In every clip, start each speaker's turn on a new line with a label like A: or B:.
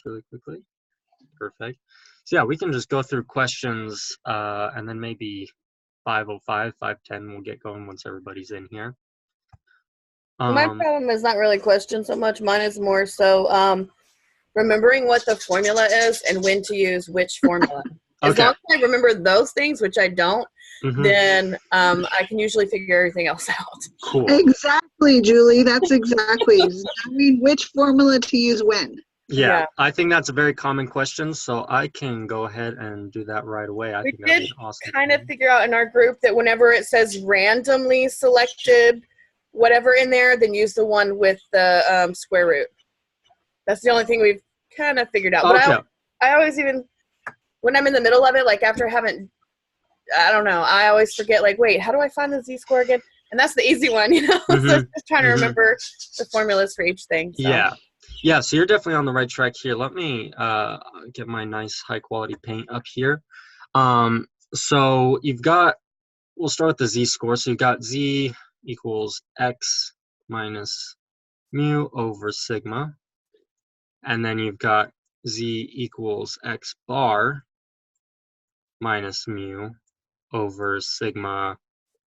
A: really quickly. Perfect. So yeah, we can just go through questions and then maybe 5:05, 5:10 we'll get going once everybody's in here.
B: My problem is not really questions so much. Mine is more so remembering what the formula is and when to use which formula. As long as I remember those things, which I don't, then I can usually figure everything else out.
A: Cool.
C: Exactly, Julie. That's exactly. I mean, which formula to use when.
A: Yeah, I think that's a very common question, so I can go ahead and do that right away.
B: We did awesome kind of figure out in our group that whenever it says randomly selected whatever in there, then use the one with the square root. That's the only thing we've kind of figured out. But I always, even when I'm in the middle of it, like after I haven't, I don't know, I always forget, like, wait, how do I find the z-score again? And that's the easy one, you know? So just trying to remember the formulas for each thing. So.
A: Yeah, so you're definitely on the right track here. Let me get my nice high-quality paint up here. So you've got, we'll start with the z-score. So you've got z equals x minus mu over sigma. And then you've got z equals x bar minus mu over sigma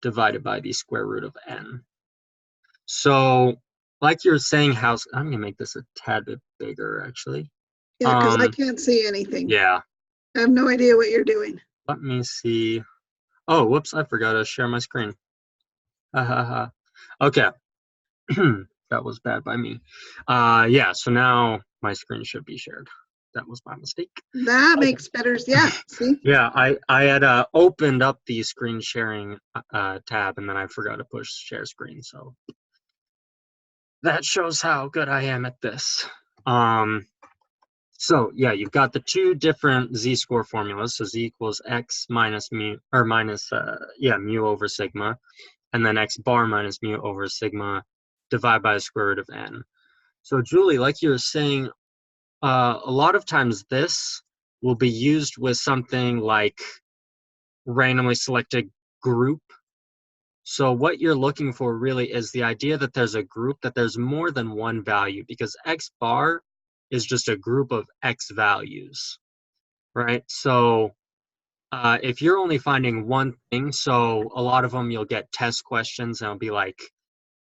A: divided by the square root of n. So like you're saying, I'm going to make this a tad bit bigger, actually.
C: Yeah, because I can't see anything.
A: Yeah.
C: I have no idea what you're doing.
A: Let me see. Oh, whoops, I forgot to share my screen. Okay. That was bad by me. Yeah, so now my screen should be shared. That was my mistake.
C: That makes better, yeah, see?
A: Yeah, I had opened up the screen sharing tab, and then I forgot to push share screen, so that shows how good I am at this. So yeah, you've got the two different z-score formulas. So z equals x minus mu, or minus mu over sigma, and then x bar minus mu over sigma divided by the square root of n. So Julie, like you were saying, a lot of times this will be used with something like randomly selected group. So what you're looking for really is the idea that there's a group, that there's more than one value, because x bar is just a group of x values, right? So if you're only finding one thing, so a lot of them you'll get test questions, and it'll be like,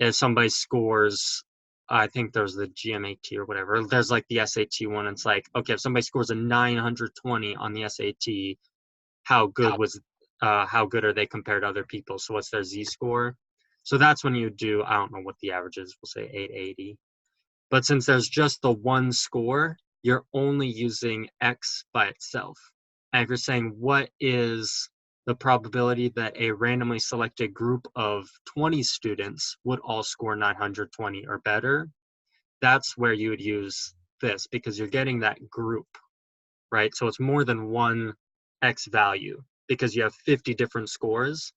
A: if somebody scores, I think there's the GMAT or whatever, there's like the SAT one, it's like, okay, if somebody scores a 920 on the SAT, how good are they compared to other people? So what's their z-score? So that's when you do, I don't know what the average is, we'll say 880. But since there's just the one score, you're only using x by itself. And if you're saying what is the probability that a randomly selected group of 20 students would all score 920 or better, that's where you would use this, because you're getting that group, right? So it's more than one x value, because you have 50 different scores,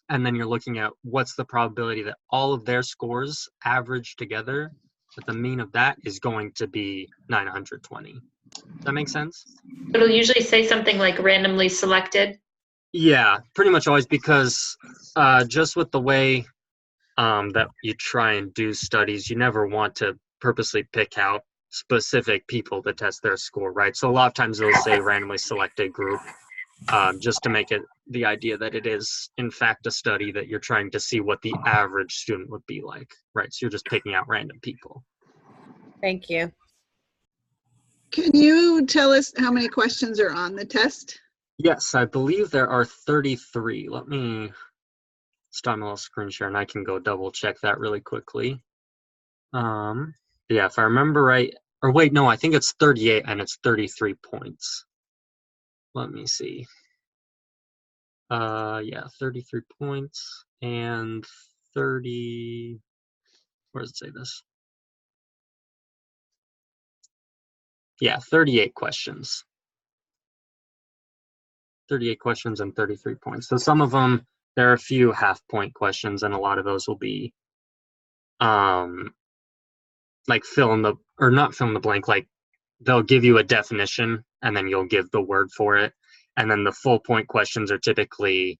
A: and then you're looking at what's the probability that all of their scores average together, that the mean of that is going to be 920. Does that make sense?
D: It'll usually say something like randomly selected.
A: Yeah, pretty much always, because just with the way that you try and do studies, you never want to purposely pick out specific people to test their score, right? So a lot of times it'll say randomly selected group, just to make it the idea that it is in fact a study that you're trying to see what the average student would be like, right? So you're just picking out random people.
B: Thank you.
C: Can you tell us how many questions are on the test?
A: Yes, I believe there are 33. Let me stop my little screen share and I can go double check that really quickly. Yeah, if I remember right, or wait, no, I think it's 38 and it's 33 points. Let me see. Yeah, 33 points and 30, where does it say this? Yeah, 38 questions. 38 questions and 33 points. So some of them, there are a few half-point questions, and a lot of those will be like fill in the, or not fill in the blank, like they'll give you a definition and then you'll give the word for it. And then the full point questions are typically,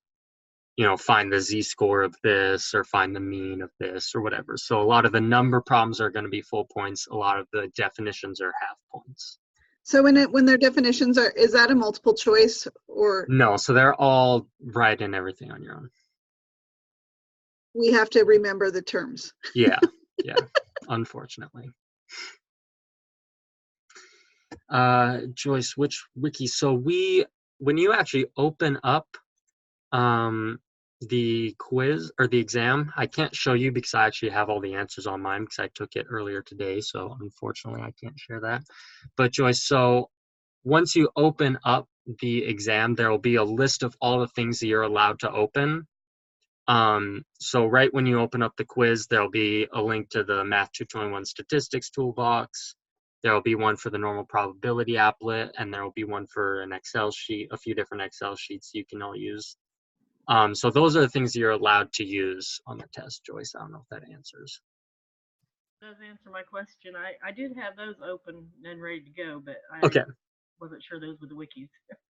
A: you know, find the z-score of this or find the mean of this or whatever. So a lot of the number problems are going to be full points. A lot of the definitions are half points.
C: So when their definitions are, is that a multiple choice or
A: No, so they're all right and everything on your own.
C: we have to remember the terms?
A: Yeah, yeah, unfortunately. Joyce, which wiki? So when you actually open up the quiz or the exam, I can't show you because I actually have all the answers on mine because I took it earlier today. So unfortunately, I can't share that. But Joyce, so once you open up the exam, there will be a list of all the things that you're allowed to open. So right when you open up the quiz, there'll be a link to the Math 221 statistics toolbox. There will be one for the normal probability applet, and there will be one for an Excel sheet, a few different Excel sheets you can all use. So those are the things you're allowed to use on the test, Joyce. I don't know if that answers.
E: Does answer my question. I did have those open and ready to go, but I
A: Okay.
E: wasn't sure those were the wikis.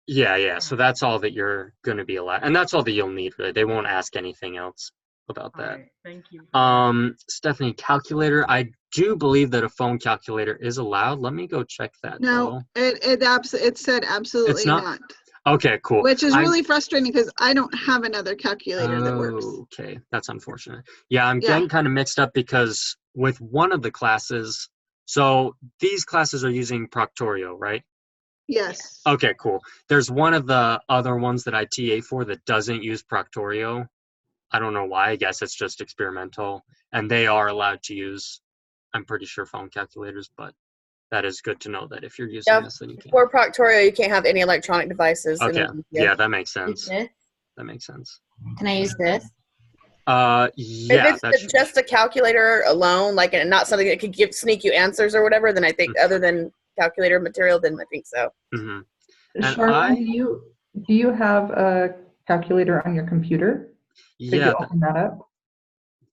A: Yeah. So that's all that you're going to be allowed, and that's all that you'll need. Really, they won't ask anything else about
E: All
A: that.
E: right, thank you.
A: Stephanie, calculator. I do believe that a phone calculator is allowed. Let me go check that.
C: No,
A: though.
C: it said absolutely
A: not?
C: not.
A: Okay, cool.
C: Which is really frustrating because I don't have another calculator that works.
A: Okay, that's unfortunate. Yeah, I'm
C: Yeah.
A: getting kind of mixed up because with one of the classes, so these classes are using Proctorio, right?
C: Yes.
A: Okay, cool. There's one of the other ones that I TA for that doesn't use Proctorio. I don't know why. I guess it's just experimental, and they are allowed to use, I'm pretty sure, phone calculators, but that is good to know that if you're using this, then you can.
B: For Proctorio, you can't have any electronic devices.
A: Okay, yeah, that makes sense.
F: Use this?
A: That makes sense.
F: Can I use this?
A: Yeah,
B: If
A: that
B: it's
A: should.
B: just a calculator alone, like and not something that could sneak you answers or whatever, then I think other than calculator material, then I think so.
A: Mm-hmm. And
G: Charlene, do you have a calculator on your computer? Could
A: Yeah,
G: you open that up?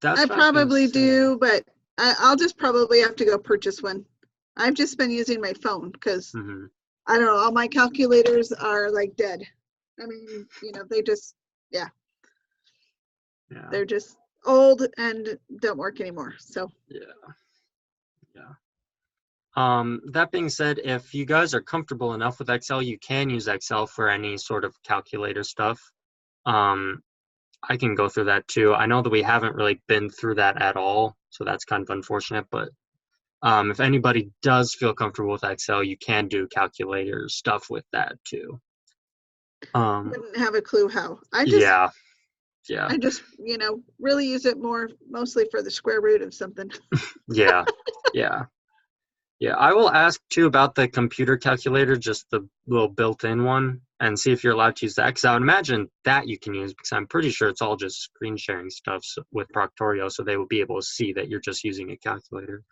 A: that's
C: I
A: what I've been
C: probably
A: saying.
C: do, but I'll just probably have to go purchase one. I've just been using my phone because
A: Mm-hmm.
C: I don't know, all my calculators are like dead. I mean, they just,
A: Yeah.
C: they're just old and don't work anymore. So
A: Yeah. That being said, if you guys are comfortable enough with Excel, you can use Excel for any sort of calculator stuff. I can go through that too. I know that we haven't really been through that at all, so that's kind of unfortunate, but if anybody does feel comfortable with Excel, you can do calculator stuff with that too.
C: wouldn't have a clue how. I just really use it mostly for the square root of something.
A: Yeah. I will ask too about the computer calculator, just the little built-in one, and see if you're allowed to use that. Because I would imagine that you can use, because I'm pretty sure it's all just screen sharing stuff with Proctorio, so they will be able to see that you're just using a calculator.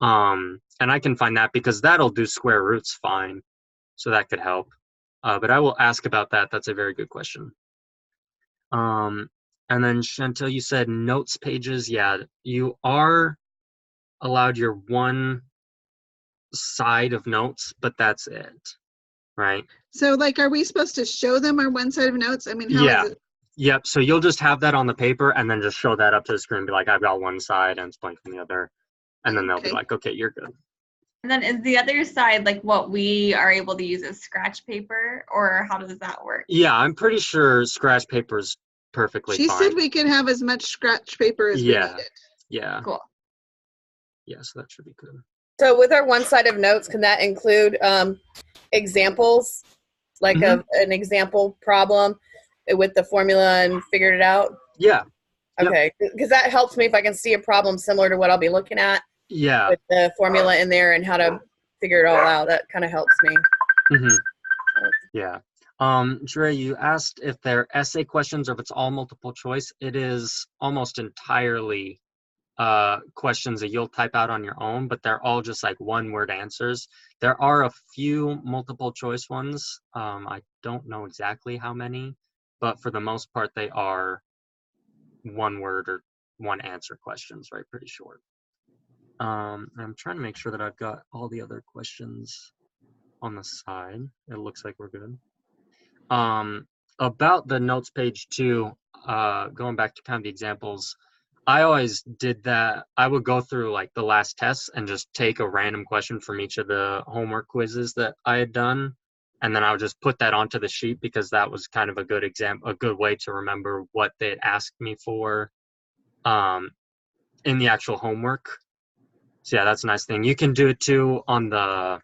A: And I can find that because that'll do square roots fine, so that could help. But I will ask about that. That's a very good question. And then Chantel, you said notes pages. Yeah, you are allowed your one side of notes, but that's it, right?
C: So are we supposed to show them our one side of notes? I mean, how is it?
A: Yep. So you'll just have that on the paper and then just show that up to the screen and be like, I've got one side and it's blank from the other. And then they'll be like, okay, you're good.
D: And then is the other side like what we are able to use as scratch paper, or how does that work?
A: Yeah, I'm pretty sure scratch paper is perfectly
C: She
A: fine.
C: said we could have as much scratch paper as we needed.
A: Yeah.
D: Cool.
A: Yeah, so that should be good.
B: So with our one side of notes, can that include examples, like
A: Mhm.
B: an example problem with the formula and figured it out?
A: Yeah. Yep.
B: Okay, because that helps me if I can see a problem similar to what I'll be looking at
A: Yeah.
B: with the formula in there and how to figure it all out. That kind of helps me.
A: Mm-hmm. Yeah. Dre, you asked if they're essay questions or if it's all multiple choice. It is almost entirely questions that you'll type out on your own, but they're all just like one-word answers. There are a few multiple choice ones. I don't know exactly how many, but for the most part, they are one word or one answer questions, right? Pretty short. I'm trying to make sure that I've got all the other questions on the side. It looks like we're good. About the notes page too, going back to kind of the examples, I always did that. I would go through like the last tests and just take a random question from each of the homework quizzes that I had done. And then I would just put that onto the sheet because that was kind of a good a good way to remember what they'd asked me for in the actual homework. So yeah, that's a nice thing. You can do it too on the,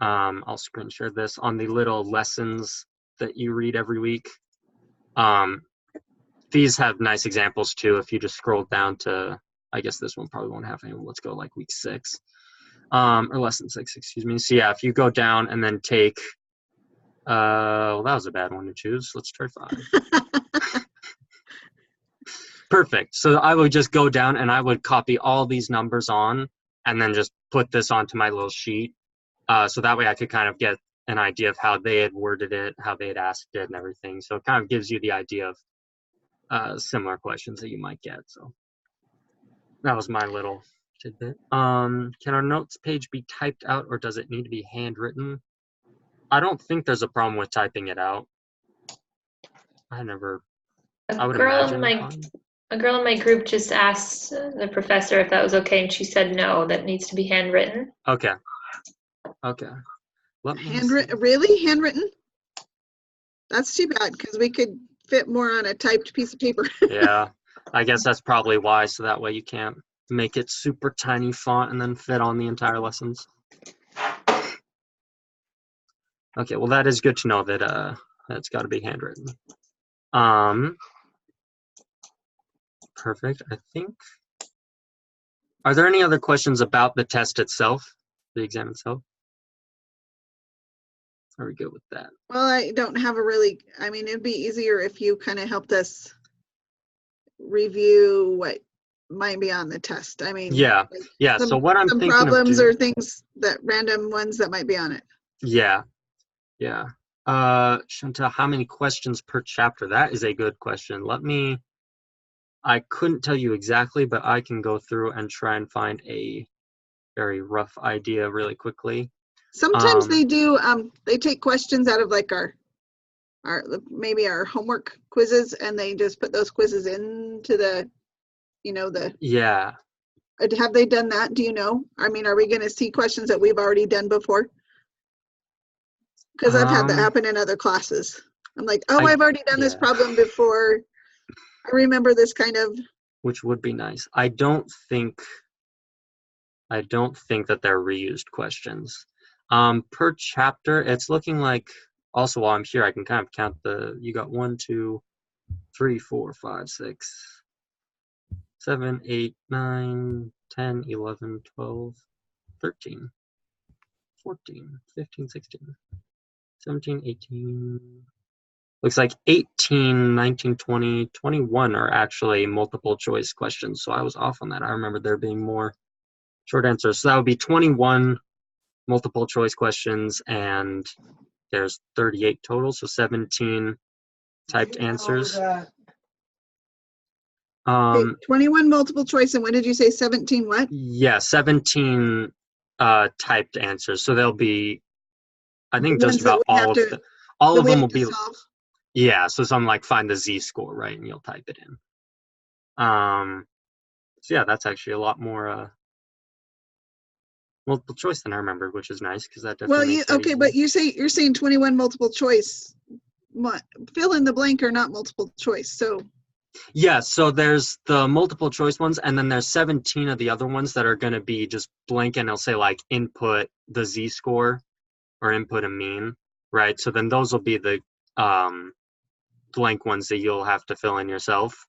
A: I'll screen share this, on the little lessons that you read every week. These have nice examples too. If you just scroll down to, I guess this one probably won't have any. Let's go like week 6, or lesson 6, excuse me. So yeah, if you go down and then take, well, that was a bad one to choose. Let's try 5. Perfect. So I would just go down and I would copy all these numbers on and then just put this onto my little sheet. So that way I could kind of get an idea of how they had worded it, how they had asked it and everything. So it kind of gives you the idea of similar questions that you might get. So that was my little tidbit. Can our notes page be typed out or does it need to be handwritten? I don't think there's a problem with typing it out. I would imagine
F: A girl in my group just asked the professor if that was okay, and she said no, that needs to be handwritten.
A: Okay.
C: Really? Handwritten? That's too bad because we could fit more on a typed piece of paper.
A: Yeah, I guess that's probably why, so that way you can't make it super tiny font and then fit on the entire lessons. Okay, well that is good to know that it's got to be handwritten. Perfect, I think. Are there any other questions about the test itself, the exam itself? Are we good with that?
C: Well, I don't have I mean, it'd be easier if you kind of helped us review what might be on the test. I mean,
A: yeah. So what I'm thinking of
C: problems or things random ones that might be on it.
A: Yeah. Chantal, how many questions per chapter? That is a good question. I couldn't tell you exactly, but I can go through and try and find a very rough idea really quickly.
C: Sometimes they do, they take questions out of like maybe our homework quizzes and they just put those quizzes into the.
A: Yeah.
C: Have they done that? Do you know? I mean, are we going to see questions that we've already done before? Because I've had that happen in other classes. I'm like, I've already done this problem before. I remember this kind of.
A: Which would be nice. I don't think that they're reused questions. Per chapter, it's looking like, also while I'm here, I can kind of count you got 1, 2, 3, 4, 5, 6, 7, 8, 9, 10, 11, 12, 13, 14, 15, 16, 17, 18. Looks like 18, 19, 20, 21 are actually multiple choice questions. So I was off on that. I remember there being more short answers. So that would be 21 multiple choice questions and there's 38 total. So 17 typed answers.
C: 21 multiple choice, and when did you say 17 what?
A: Yeah, 17 typed answers. So there'll be, I think just about all of them will be
C: solve.
A: Yeah, so something like find the z-score, right, and you'll type it in. So yeah, that's actually a lot more multiple choice than I remembered, which is nice because that definitely makes it easy.
C: But you're saying 21 multiple choice. Fill in the blank or not multiple choice. So
A: yeah, so there's the multiple choice ones, and then there's 17 of the other ones that are going to be just blank, and it'll say like input the z-score or input a mean, right? So then those will be the blank ones that you'll have to fill in yourself.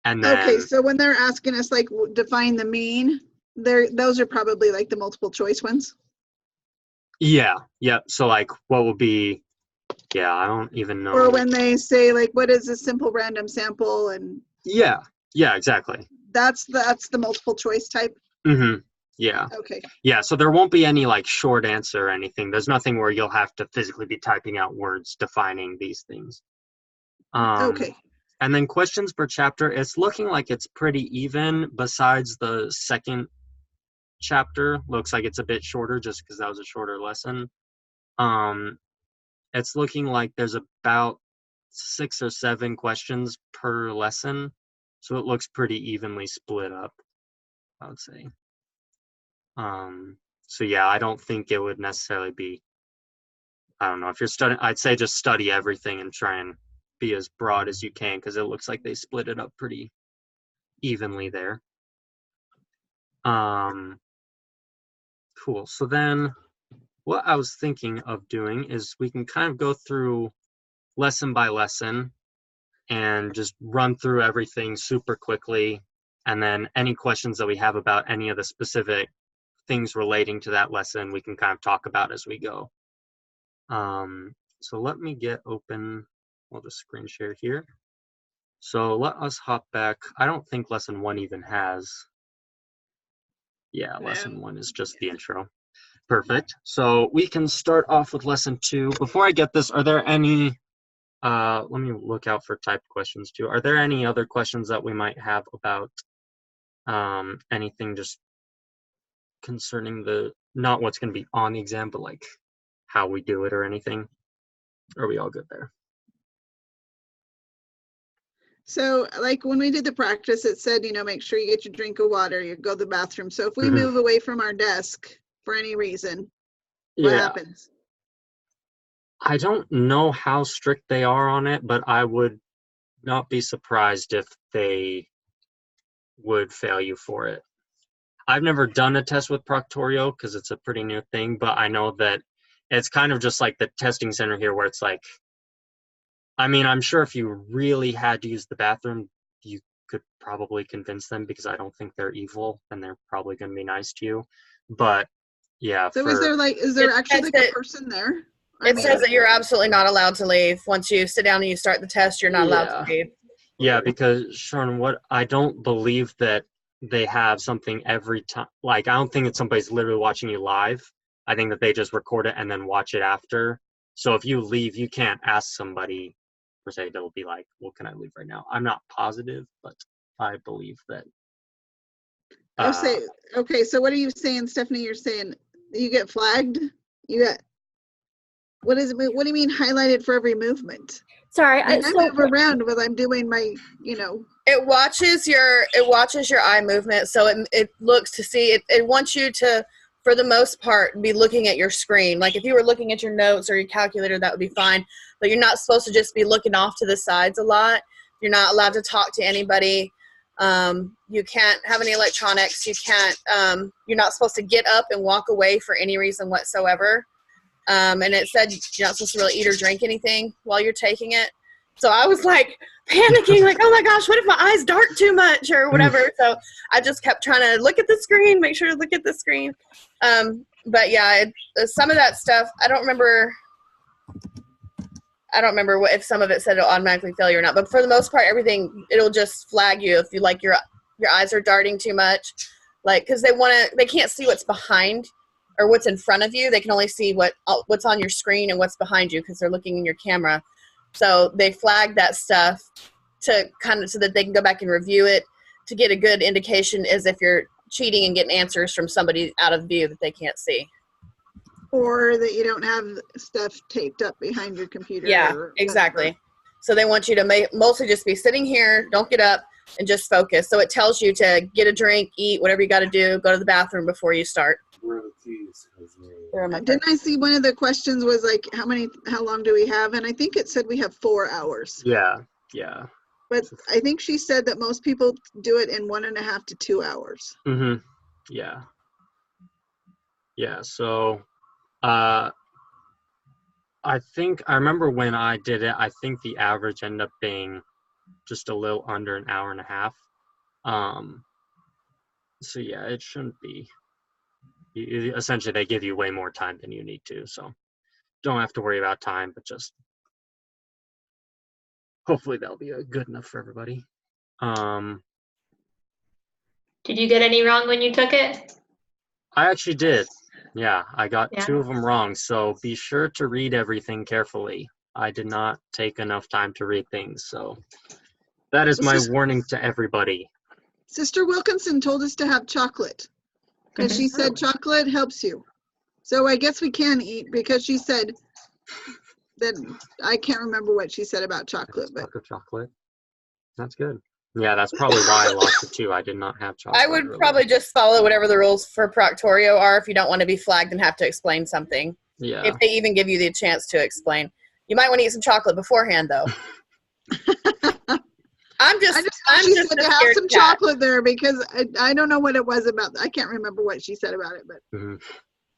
A: And then,
C: okay, so when they're asking us like define the mean, those are probably like the multiple choice ones.
A: Yeah. So like what will be, I don't even know.
C: Or when they say like what is a simple random sample and
A: yeah, exactly.
C: That's the multiple choice type.
A: Mm-hmm. Yeah.
C: Okay.
A: Yeah, so there won't be any like short answer or anything. There's nothing where you'll have to physically be typing out words defining these things.
C: Okay.
A: And then questions per chapter, it's looking like it's pretty even besides the second chapter. Looks like it's a bit shorter just because that was a shorter lesson. It's looking like there's about 6 or 7 questions per lesson. So it looks pretty evenly split up, I would say. So yeah, I don't think it would necessarily be, I don't know, if you're studying, I'd say just study everything and try and be as broad as you can, because it looks like they split it up pretty evenly there. Cool. So then what I was thinking of doing is we can kind of go through lesson by lesson and just run through everything super quickly. And then any questions that we have about any of the specific things relating to that lesson, we can kind of talk about as we go. So let me get open, we'll just screen share here. So let us hop back. I don't think lesson 1 even has. Yeah,
B: No.
A: lesson 1 is just the intro. Perfect. So we can start off with lesson 2. Before I get this, are there any, let me look out for typed questions too. Are there any other questions that we might have about anything just concerning the, not what's going to be on the exam, but like how we do it or anything? Are we all good there?
C: So like when we did the practice, it said, you know, make sure you get your drink of water, you go to the bathroom. So if we
A: Mhm.
C: move away from our desk for any reason, what happens?
A: I don't know how strict they are on it, but I would not be surprised if they would fail you for it. I've never done a test with Proctorio because it's a pretty new thing, but I know that it's kind of just like the testing center here where it's like, I mean, I'm sure if you really had to use the bathroom, you could probably convince them because I don't think they're evil and they're probably going to be nice to you. But yeah,
C: So is there
B: It
C: actually like
B: says
C: a person there?
B: It says that you're absolutely not allowed to leave. Once you sit down and you start the test, you're not allowed to leave.
A: Yeah, because Sean, what I don't believe that they have something every time. Like, I don't think that somebody's literally watching you live. I think that they just record it and then watch it after. So if you leave, you can't ask somebody per se that'll be like, well, can I leave right now? I'm not positive, but I believe that.
C: Okay, so what are you saying, Stephanie? You're saying you get flagged? You get, what is it? What do you mean highlighted for every movement?
H: Sorry,
C: I move around while I'm doing my, you know.
B: It watches your eye movement, so it looks to see it wants you to, for the most part, be looking at your screen. Like if you were looking at your notes or your calculator, that would be fine. But you're not supposed to just be looking off to the sides a lot. You're not allowed to talk to anybody. You can't have any electronics. You can't. You're not supposed to get up and walk away for any reason whatsoever. And it said you're not supposed to really eat or drink anything while you're taking it. So I was like panicking, like, oh my gosh, what if my eyes dart too much or whatever? So I just kept trying to look at the screen, make sure to look at the screen. But yeah, some of that stuff, I don't remember what, if some of it said it'll automatically fail you or not. But for the most part, everything, it'll just flag you if you like your eyes are darting too much, like because they can't see what's behind or what's in front of you. They can only see what's on your screen and what's behind you because they're looking in your camera. So they flag that stuff to kind of so that they can go back and review it to get a good indication as if you're cheating and getting answers from somebody out of view that they can't see.
C: Or that you don't have stuff taped up behind your computer.
B: Yeah, exactly. So they want you to mostly just be sitting here, don't get up, and just focus. So it tells you to get a drink, eat, whatever you got to do, go to the bathroom before you start.
C: Didn't I see one of the questions was like, how long do we have? And I think it said we have 4 hours.
A: Yeah.
C: But I think she said that most people do it in 1.5 to 2 hours.
A: Mm-hmm. Yeah. So, I think I remember when I did it. I think the average ended up being just a little under an hour and a half. So yeah, it shouldn't be. Essentially, they give you way more time than you need to, so don't have to worry about time, but just hopefully that'll be good enough for everybody.
F: Did you get any wrong when you took it?
A: I actually did. Yeah, I got 2 of them wrong, so be sure to read everything carefully. I did not take enough time to read things, so that is my warning to everybody.
C: Sister Wilkinson told us to have chocolate because she said chocolate helps you. So I guess we can eat because she said that, I can't remember what she said about chocolate. But
A: Chocolate. That's good. Yeah, that's probably why I lost it too. I did not have chocolate.
B: I would
A: earlier.
B: probably just follow whatever the rules for Proctorio are if you don't want to be flagged and have to explain something.
A: Yeah.
B: If they even give you the chance to explain. You might want to eat some chocolate beforehand, though. I'm just
C: she
B: just
C: said
B: a
C: to have
B: scared
C: some
B: cat.
C: chocolate there because I don't know what it was about. I can't remember what she said about it, but
A: Mhm.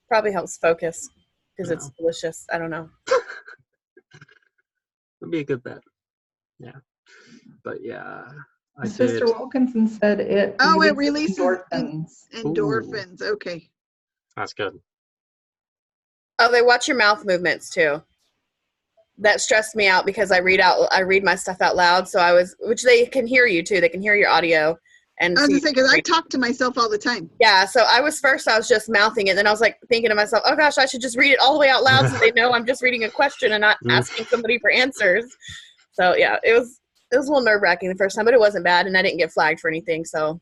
B: Probably helps focus because
A: Yeah.
B: it's delicious. I don't know.
A: Would be a good bet. Yeah. But yeah, I did.
G: Sister Wilkinson said it
C: oh, it
G: releases
C: releases
G: endorphins.
C: endorphins. Okay.
A: That's good.
B: Oh, they watch your mouth movements too. That stressed me out because I read my stuff out loud, which they can hear you too. They can hear your audio. And
C: I was
B: see
C: gonna say because I
B: read.
C: talk to myself all the time.
B: Yeah, so I was just mouthing it. Then I was like thinking to myself, oh gosh, I should just read it all the way out loud so they know I'm just reading a question and not asking somebody for answers. So yeah, it was a little nerve wracking the first time, but it wasn't bad, and I didn't get flagged for anything. So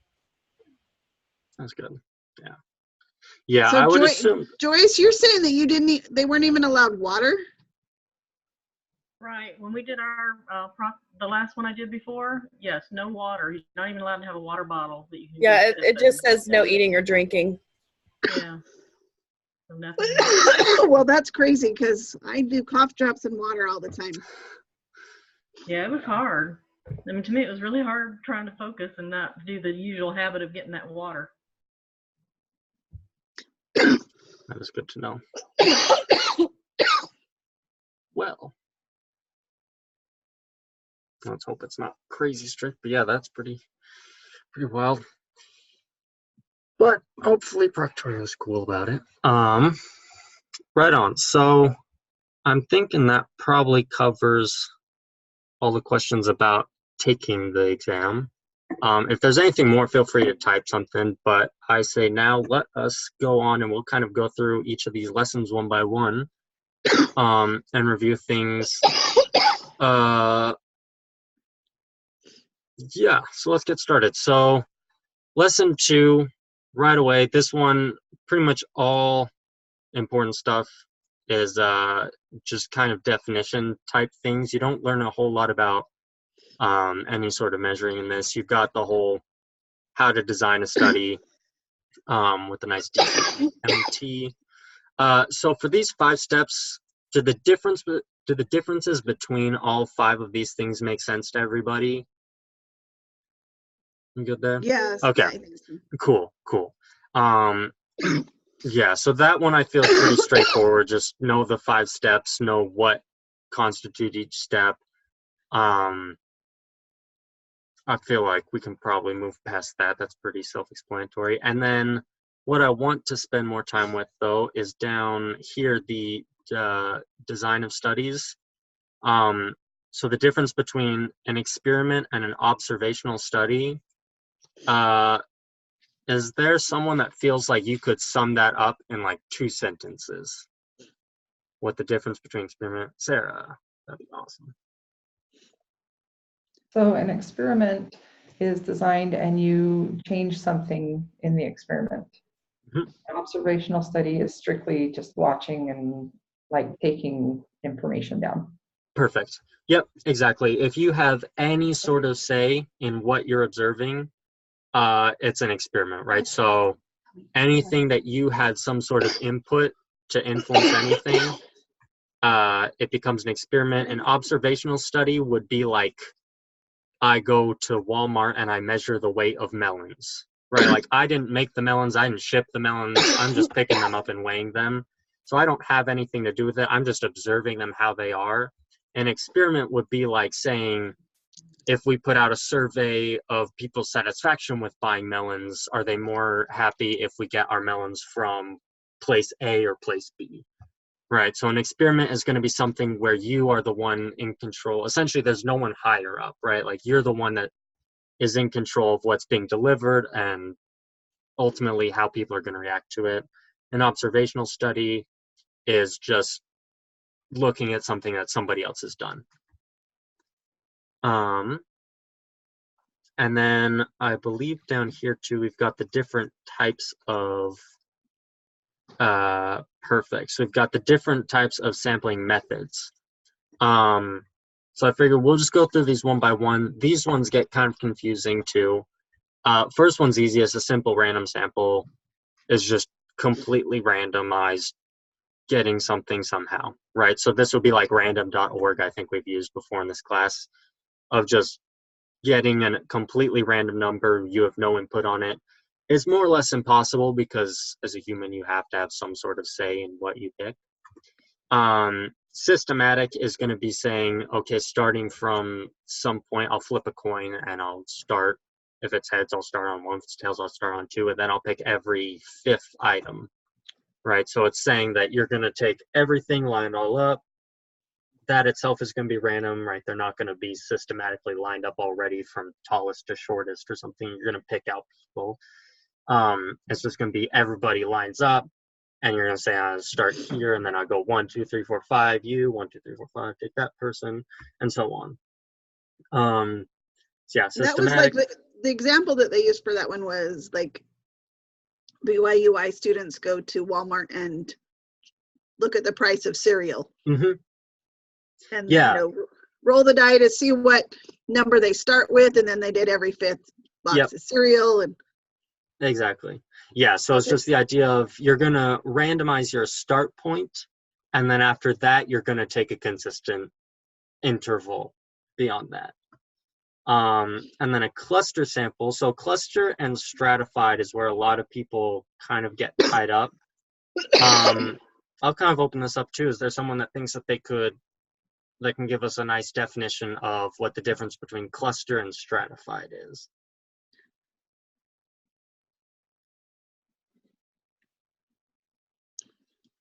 A: That's good. Yeah. Yeah,
C: So
A: I would assume.
C: Joyce, you're saying that they weren't even allowed water?
E: Right. When we did our the last one I did before, yes, no water. You're not even allowed to have a water bottle that you can.
B: yeah,
E: just
B: it
E: sip
B: just
E: and-
B: says no eating or drinking.
E: Yeah. So nothing.
C: Well, that's crazy because I do cough drops and water all the time.
E: Yeah, it was hard. I mean, to me, it was really hard trying to focus and not do the usual habit of getting that water.
A: That is good to know. Well, let's hope it's not crazy strict. But yeah, that's pretty wild. But hopefully Proctorio is cool about it. Right on. So I'm thinking that probably covers all the questions about taking the exam. If there's anything more, feel free to type something. But I say now let us go on and we'll kind of go through each of these lessons one by one and review things. Yeah, so let's get started. So lesson 2, right away, this one, pretty much all important stuff is just kind of definition type things. You don't learn a whole lot about any sort of measuring in this. You've got the whole how to design a study with a nice DMT. So for these 5 steps, do the differences between all 5 of these things make sense to everybody? You good there?
C: Yes.
A: Okay.
C: Yeah, I think so.
A: Cool. Yeah, so that one I feel is pretty straightforward. Just know the 5 steps, know what constitute each step. I feel like we can probably move past that. That's pretty self-explanatory. And then what I want to spend more time with, though, is down here, the design of studies. So the difference between an experiment and an observational study, is there someone that feels like you could sum that up in like 2 sentences? What the difference between experiment? Sarah, that'd be awesome.
G: So an experiment is designed and you change something in the experiment.
A: Mhm.
G: An observational study is strictly just watching and like taking information down.
A: Perfect. Yep, exactly. If you have any sort of say in what you're observing, it's an experiment, right? So anything that you had some sort of input to influence anything, it becomes an experiment. An observational study would be like, I go to Walmart and I measure the weight of melons, right? Like I didn't make the melons, I didn't ship the melons, I'm just picking them up and weighing them. So I don't have anything to do with it. I'm just observing them how they are. An experiment would be like saying, if we put out a survey of people's satisfaction with buying melons, are they more happy if we get our melons from place A or place B? Right, so an experiment is going to be something where you are the one in control. Essentially, there's no one higher up, right? Like you're the one that is in control of what's being delivered and ultimately how people are going to react to it. An observational study is just looking at something that somebody else has done. And then I believe down here too, we've got the different types of perfect. So we've got the different types of sampling methods. So I figured we'll just go through these one by one. These ones get kind of confusing too. First one's easy. It's a simple random sample. It's just completely randomized, getting something somehow, right? So this would be like random.org, I think we've used before in this class, of just getting a completely random number. You have no input on it. It's more or less impossible because as a human, you have to have some sort of say in what you pick. Systematic is going to be saying, okay, starting from some point, I'll flip a coin and I'll start. If it's heads, I'll start on one. If it's tails, I'll start on two. And then I'll pick every fifth item, right? So it's saying that you're going to take everything, line it all up. That itself is going to be random, right? They're not going to be systematically lined up already from tallest to shortest or something. You're going to pick out people. It's just going to be everybody lines up. And you're going to say, I start here, and then I go 1, 2, 3, 4, 5, you, 1, 2, 3, 4, 5, take that person, and so on. So yeah,
C: That was
A: systematic.
C: like the example that they used for that one was like BYUI students go to Walmart and look at the price of cereal.
A: Mm-hmm.
C: And
A: Yeah.
C: then, roll the die to see what number they start with, and then they did every fifth box of cereal. And
A: exactly. Yeah, so it's just the idea of you're going to randomize your start point, and then after that, you're going to take a consistent interval beyond that. And then a cluster sample. So cluster and stratified is where a lot of people kind of get tied up. I'll kind of open this up too. Is there someone that thinks that they can give us a nice definition of what the difference between cluster and stratified is?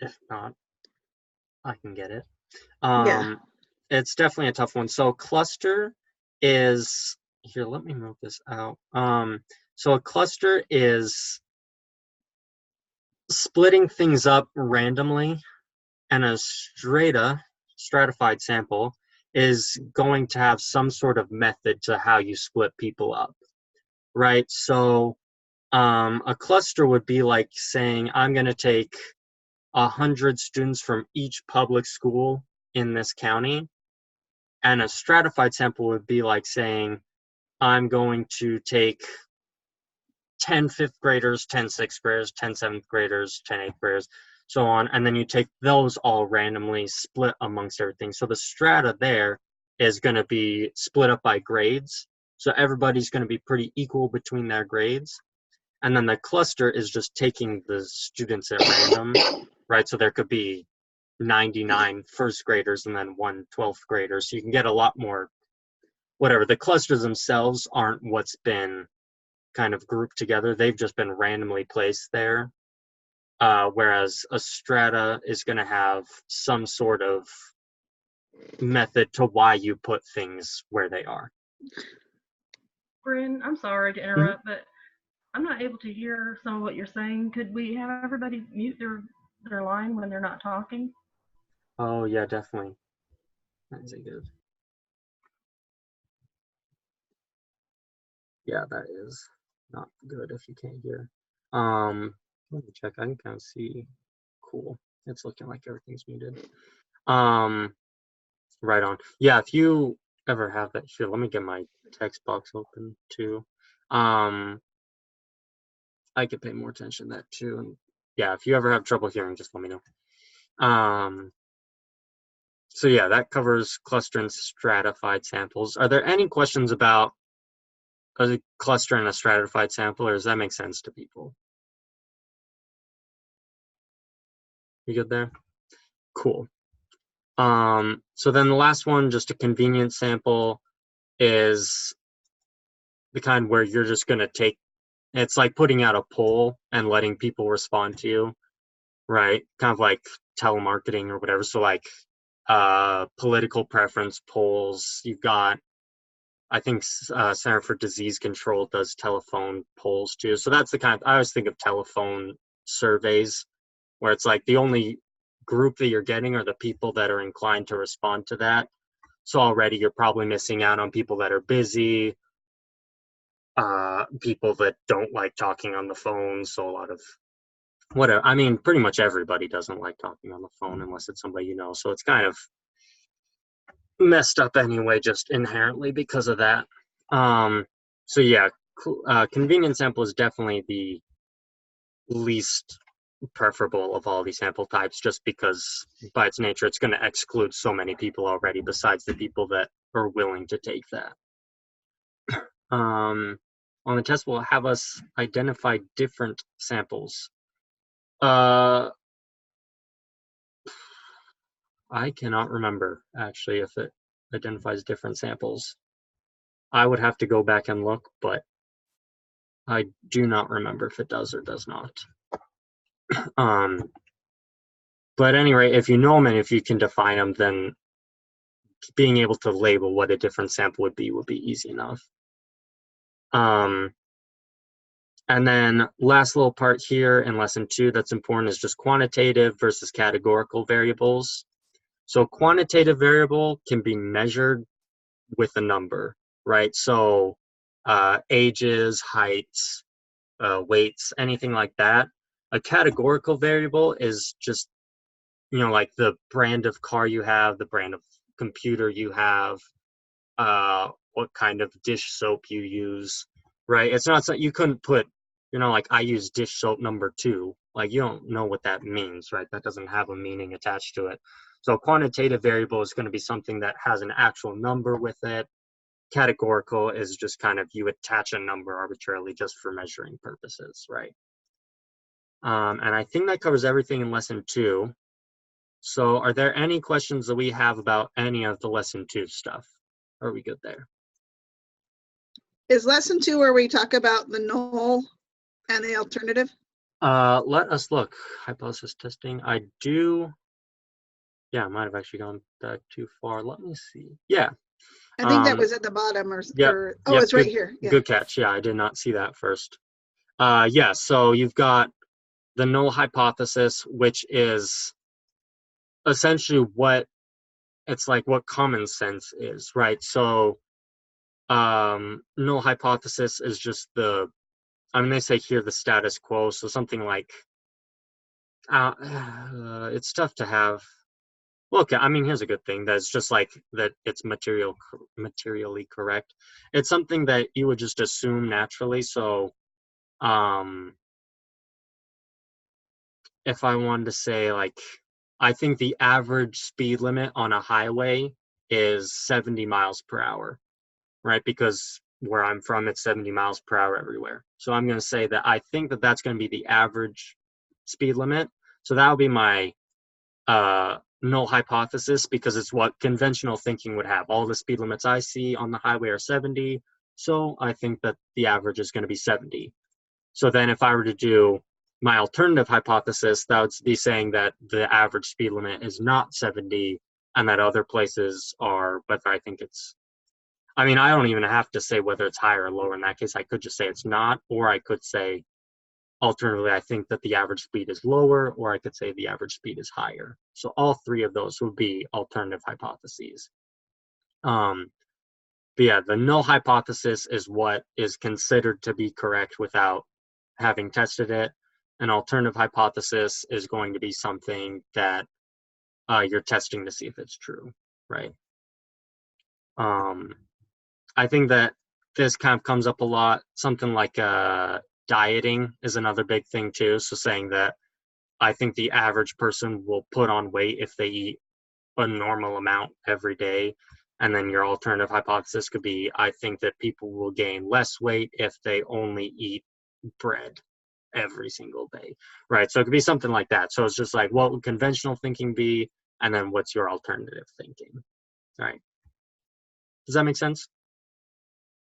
A: If not, I can get it.
C: Yeah.
A: It's definitely a tough one. So cluster is, here, let me move this out. So a cluster is splitting things up randomly, and a stratified sample is going to have some sort of method to how you split people up, right? So a cluster would be like saying, I'm going to take 100 students from each public school in this county. And a stratified sample would be like saying, I'm going to take 10 fifth graders, 10 sixth graders, 10 seventh graders, 10 eighth graders, so on. And then you take those all randomly split amongst everything. So the strata there is going to be split up by grades. So everybody's going to be pretty equal between their grades. And then the cluster is just taking the students at random, right? So there could be 99 first graders and then 1 12th grader. So you can get a lot more, whatever. The clusters themselves aren't what's been kind of grouped together. They've just been randomly placed there. Whereas a strata is going to have some sort of method to why you put things where they are.
E: Bryn, I'm sorry to interrupt, but I'm not able to hear some of what you're saying. Could we have everybody mute their line when they're not talking?
A: Oh, yeah, definitely. That's good. Yeah, that is not good if you can't hear. Let me check. I can kind of see. Cool. It's looking like everything's muted. Right on. Yeah, if you ever have that, here, let me get my text box open too. I could pay more attention to that too. And yeah, if you ever have trouble hearing, just let me know. So yeah, that covers cluster and stratified samples. Are there any questions about a cluster and a stratified sample, or does that make sense to people? You good there? Cool. So then the last one, just a convenience sample, is the kind where you're just going to take, it's like putting out a poll and letting people respond to you, right? Kind of like telemarketing or whatever. So like political preference polls, you've got, I think Center for Disease Control does telephone polls too. So that's the kind of, I always think of telephone surveys where it's like the only group that you're getting are the people that are inclined to respond to that. So already you're probably missing out on people that are busy, people that don't like talking on the phone. So a lot of whatever, I mean, pretty much everybody doesn't like talking on the phone unless it's somebody you know. So it's kind of, messed up anyway, just inherently because of that. So yeah, convenient sample is definitely the least preferable of all these sample types, just because by its nature it's going to exclude so many people already besides the people that are willing to take that. On the test, will have us identify different samples. I cannot remember actually if it identifies different samples. I would have to go back and look, but I do not remember if it does or does not. But anyway, if you know them and if you can define them, then being able to label what a different sample would be easy enough. And then last little part here in lesson 2 that's important is just quantitative versus categorical variables. So quantitative variable can be measured with a number, right? So ages, heights, weights, anything like that. A categorical variable is just, you know, like the brand of car you have, the brand of computer you have, what kind of dish soap you use, right? It's not something you couldn't put, you know, like I use dish soap number 2. Like you don't know what that means, right? That doesn't have a meaning attached to it. So quantitative variable is going to be something that has an actual number with it. Categorical is just kind of you attach a number arbitrarily just for measuring purposes, right? And I think that covers everything in lesson 2. So are there any questions that we have about any of the lesson 2 stuff? Are we good there?
C: Is lesson 2 where we talk about the null and the alternative?
A: Let us look. Hypothesis testing. I do. Yeah, I might have actually gone back too far. Let me see. Yeah.
C: I think that was at the bottom or,
A: Yep,
C: oh,
A: yep,
C: it's right here. Yeah.
A: Good catch. Yeah, I did not see that first. Yeah, so you've got the null hypothesis, which is essentially what it's like what common sense is, right? So null hypothesis is just the, I mean, they say here the status quo, so something like, it's tough to have. Well, okay, I mean, here's a good thing. That's just like that it's materially correct. It's something that you would just assume naturally. So if I wanted to say, like, I think the average speed limit on a highway is 70 miles per hour, right? Because where I'm from, it's 70 miles per hour everywhere. So I'm going to say that I think that that's going to be the average speed limit. So that would be my null hypothesis, because it's what conventional thinking would have. All the speed limits I see on the highway are 70. So I think that the average is going to be 70. So then if I were to do my alternative hypothesis, that would be saying that the average speed limit is not 70 and that other places are, whether I think it's, I mean, I don't even have to say whether it's higher or lower in that case. I could just say it's not, or I could say, alternatively, I think that the average speed is lower, or I could say the average speed is higher. So all 3 of those would be alternative hypotheses. But yeah, the null hypothesis is what is considered to be correct without having tested it. An alternative hypothesis is going to be something that you're testing to see if it's true, right? I think that this kind of comes up a lot. Something like dieting is another big thing too. So saying that I think the average person will put on weight if they eat a normal amount every day. And then your alternative hypothesis could be, I think that people will gain less weight if they only eat bread every single day, right? So it could be something like that. So it's just like, what would conventional thinking be? And then what's your alternative thinking, right? Does that make sense?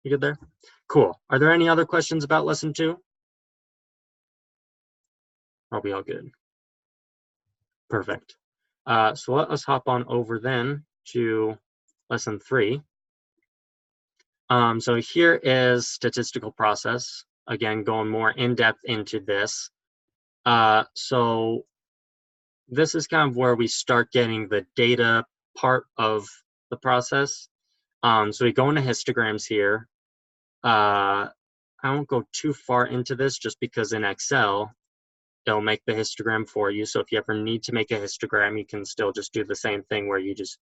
A: You good there? Cool. Are there any other questions about lesson 2? I'll be all good. Perfect. So let us hop on over then to lesson 3. So here is statistical process. Again, going more in depth into this. So this is kind of where we start getting the data part of the process. So we go into histograms here. I won't go too far into this just because in Excel, it'll make the histogram for you. So if you ever need to make a histogram, you can still just do the same thing where you just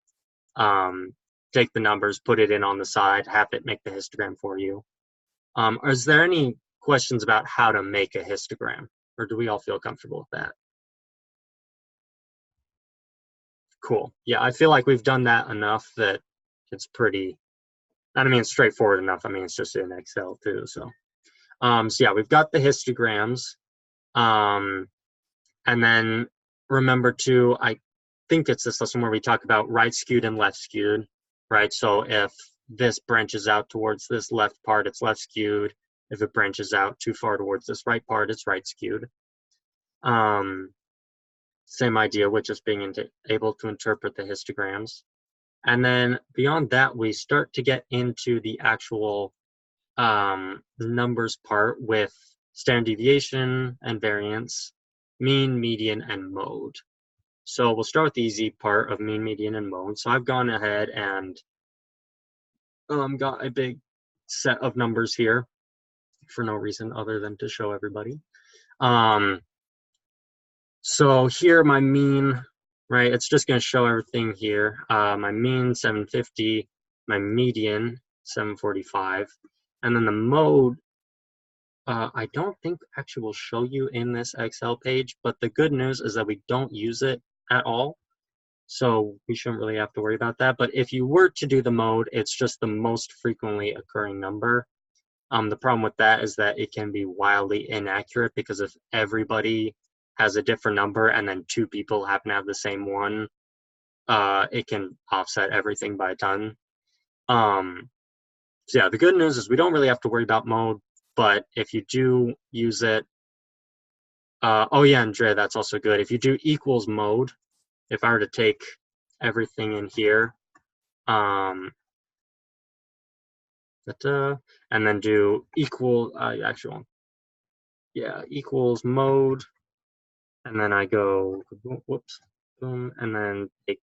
A: take the numbers, put it in on the side, have it make the histogram for you. Is there any questions about how to make a histogram, or do we all feel comfortable with that? Cool. Yeah, I feel like we've done that enough that it's pretty, I mean, it's straightforward enough. I mean, it's just in Excel too. So yeah, we've got the histograms. And then remember to, I think it's this lesson where we talk about right skewed and left skewed, right? So if this branches out towards this left part, it's left skewed. If it branches out too far towards this right part, it's right skewed. Same idea with just being able to interpret the histograms. And then beyond that, we start to get into the actual numbers part with standard deviation and variance, mean, median, and mode. So we'll start with the easy part of mean, median, and mode. So I've gone ahead and got a big set of numbers here for no reason other than to show everybody. So here my mean, right, it's just going to show everything here. My mean 750, my median 745, and then the mode I don't think actually will show you in this Excel page, but the good news is that we don't use it at all. So we shouldn't really have to worry about that. But if you were to do the mode, it's just the most frequently occurring number. The problem with that is that it can be wildly inaccurate, because if everybody has a different number and then two people happen to have the same one, it can offset everything by a ton. So yeah, the good news is we don't really have to worry about mode. But if you do use it, oh yeah, Andrea, that's also good. If you do equals mode, if I were to take everything in here, and then do equal, actually, yeah, equals mode, and then I go, whoops, boom, and then take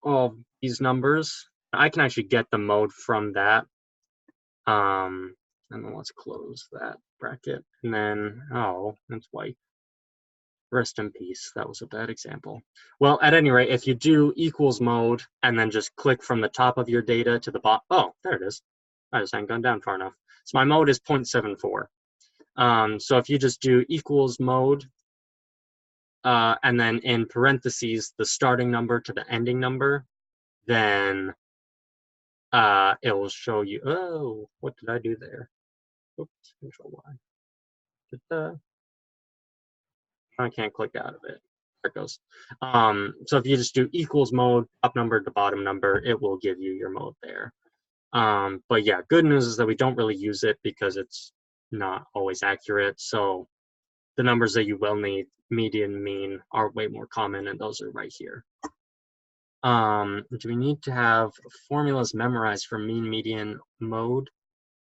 A: all these numbers. I can actually get the mode from that. And then let's close that bracket. And then, oh, that's white. Rest in peace. That was a bad example. Well, at any rate, if you do equals mode and then just click from the top of your data to the bottom, oh, there it is. I just hadn't gone down far enough. So my mode is 0.74. So if you just do equals mode, and then in parentheses, the starting number to the ending number, then it will show you, oh, what did I do there? Oops, Control Y. I can't click out of it. There it goes. So if you just do equals mode, top number to bottom number, it will give you your mode there. But yeah, good news is that we don't really use it because it's not always accurate. So the numbers that you will need, median, mean, are way more common, and those are right here. Do we need to have formulas memorized for mean, median, mode,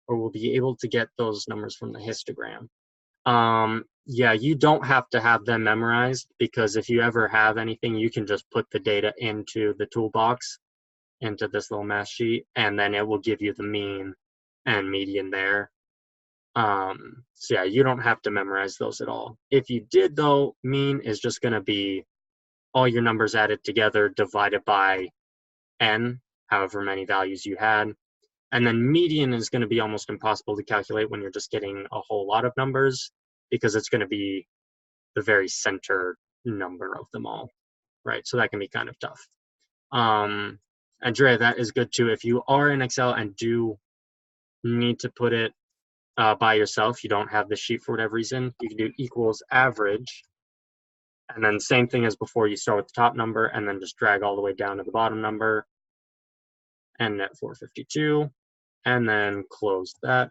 A: or we'll be able to get those numbers from the histogram? Yeah, you don't have to have them memorized, because if you ever have anything, you can just put the data into the toolbox, into this little math sheet, and then it will give you the mean and median there. So yeah, you don't have to memorize those at all. If you did though, mean is just going to be all your numbers added together divided by n, however many values you had. And then median is going to be almost impossible to calculate when you're just getting a whole lot of numbers, because it's going to be the very center number of them all, right? So that can be kind of tough. Andrea, that is good too. If you are in Excel and do need to put it by yourself, you don't have the sheet for whatever reason, you can do equals average. And then same thing as before, you start with the top number and then just drag all the way down to the bottom number, and at 452, and then close that,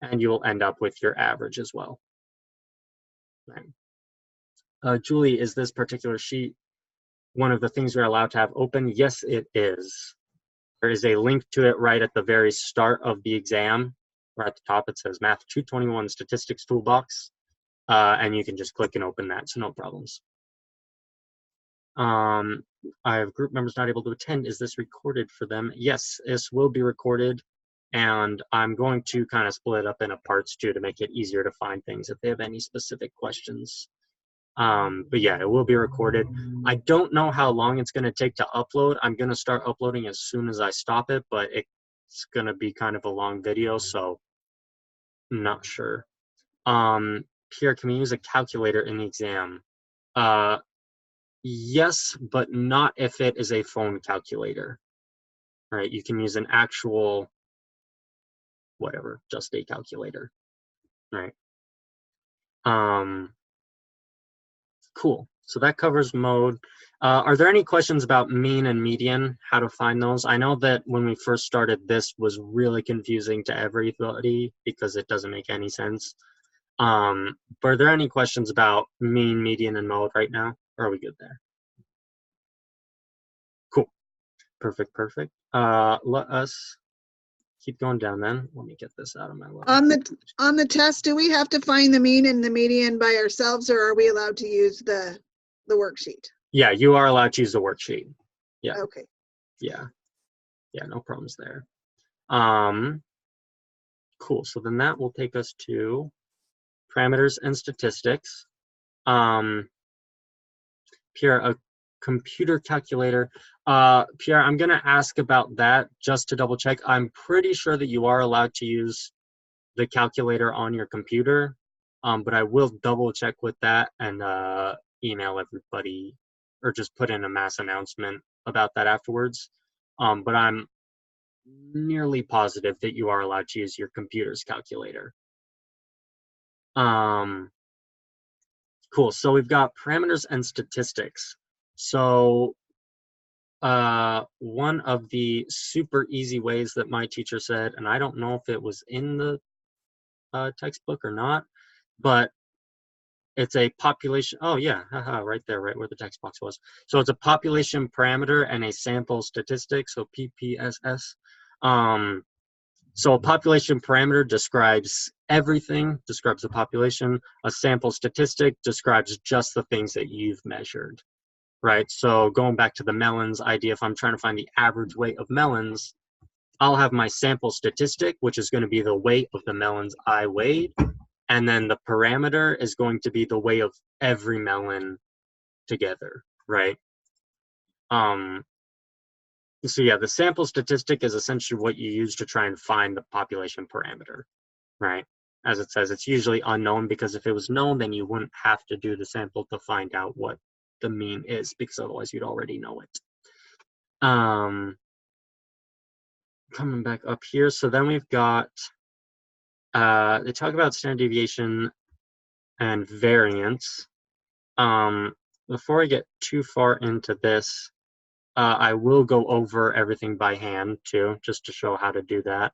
A: and you will end up with your average as well. Right. Julie, is this particular sheet one of the things you're allowed to have open? Yes, it is. There is a link to it right at the very start of the exam. Right at the top, it says Math 221 Statistics Toolbox, and you can just click and open that, so no problems. I have group members not able to attend. Is this recorded for them? Yes, this will be recorded, and I'm going to kind of split it up into parts too to make it easier to find things if they have any specific questions. But yeah, it will be recorded. I don't know how long it's going to take to upload. I'm going to start uploading as soon as I stop it, but it's going to be kind of a long video, so I'm not sure. Pierre, can we use a calculator in the exam? Yes, but not if it is a phone calculator. Right? You can use an actual, whatever, just a calculator. Right? Cool. So that covers mode. Are there any questions about mean and median, how to find those? I know that when we first started, this was really confusing to everybody because it doesn't make any sense. But are there any questions about mean, median, and mode right now? Or are we good there? Cool. Perfect, perfect. Let us keep going down then. Let me get this out of my level.
C: On the test, do we have to find the mean and the median by ourselves, or are we allowed to use the worksheet?
A: Yeah, you are allowed to use the worksheet. Yeah.
C: Okay.
A: Yeah. Yeah, no problems there. Cool. So then that will take us to parameters and statistics. Pierre, a computer calculator. Pierre, I'm going to ask about that just to double check. I'm pretty sure that you are allowed to use the calculator on your computer, but I will double check with that and email everybody or just put in a mass announcement about that afterwards. But I'm nearly positive that you are allowed to use your computer's calculator. Cool. So we've got parameters and statistics. So one of the super easy ways that my teacher said, and I don't know if it was in the textbook or not, but it's a population. Oh yeah, haha, right there, right where the text box was. So it's a population parameter and a sample statistic, so PPSS. So a population parameter describes everything, describes the population. A sample statistic describes just the things that you've measured, right? So going back to the melons idea, if I'm trying to find the average weight of melons, I'll have my sample statistic, which is going to be the weight of the melons I weighed. And then the parameter is going to be the weight of every melon together, right? So yeah, the sample statistic is essentially what you use to try and find the population parameter, right? As it says, it's usually unknown because if it was known, then you wouldn't have to do the sample to find out what the mean is because otherwise you'd already know it. Coming back up here, so then we've got, they talk about standard deviation and variance. Before I get too far into this, I will go over everything by hand too, just to show how to do that.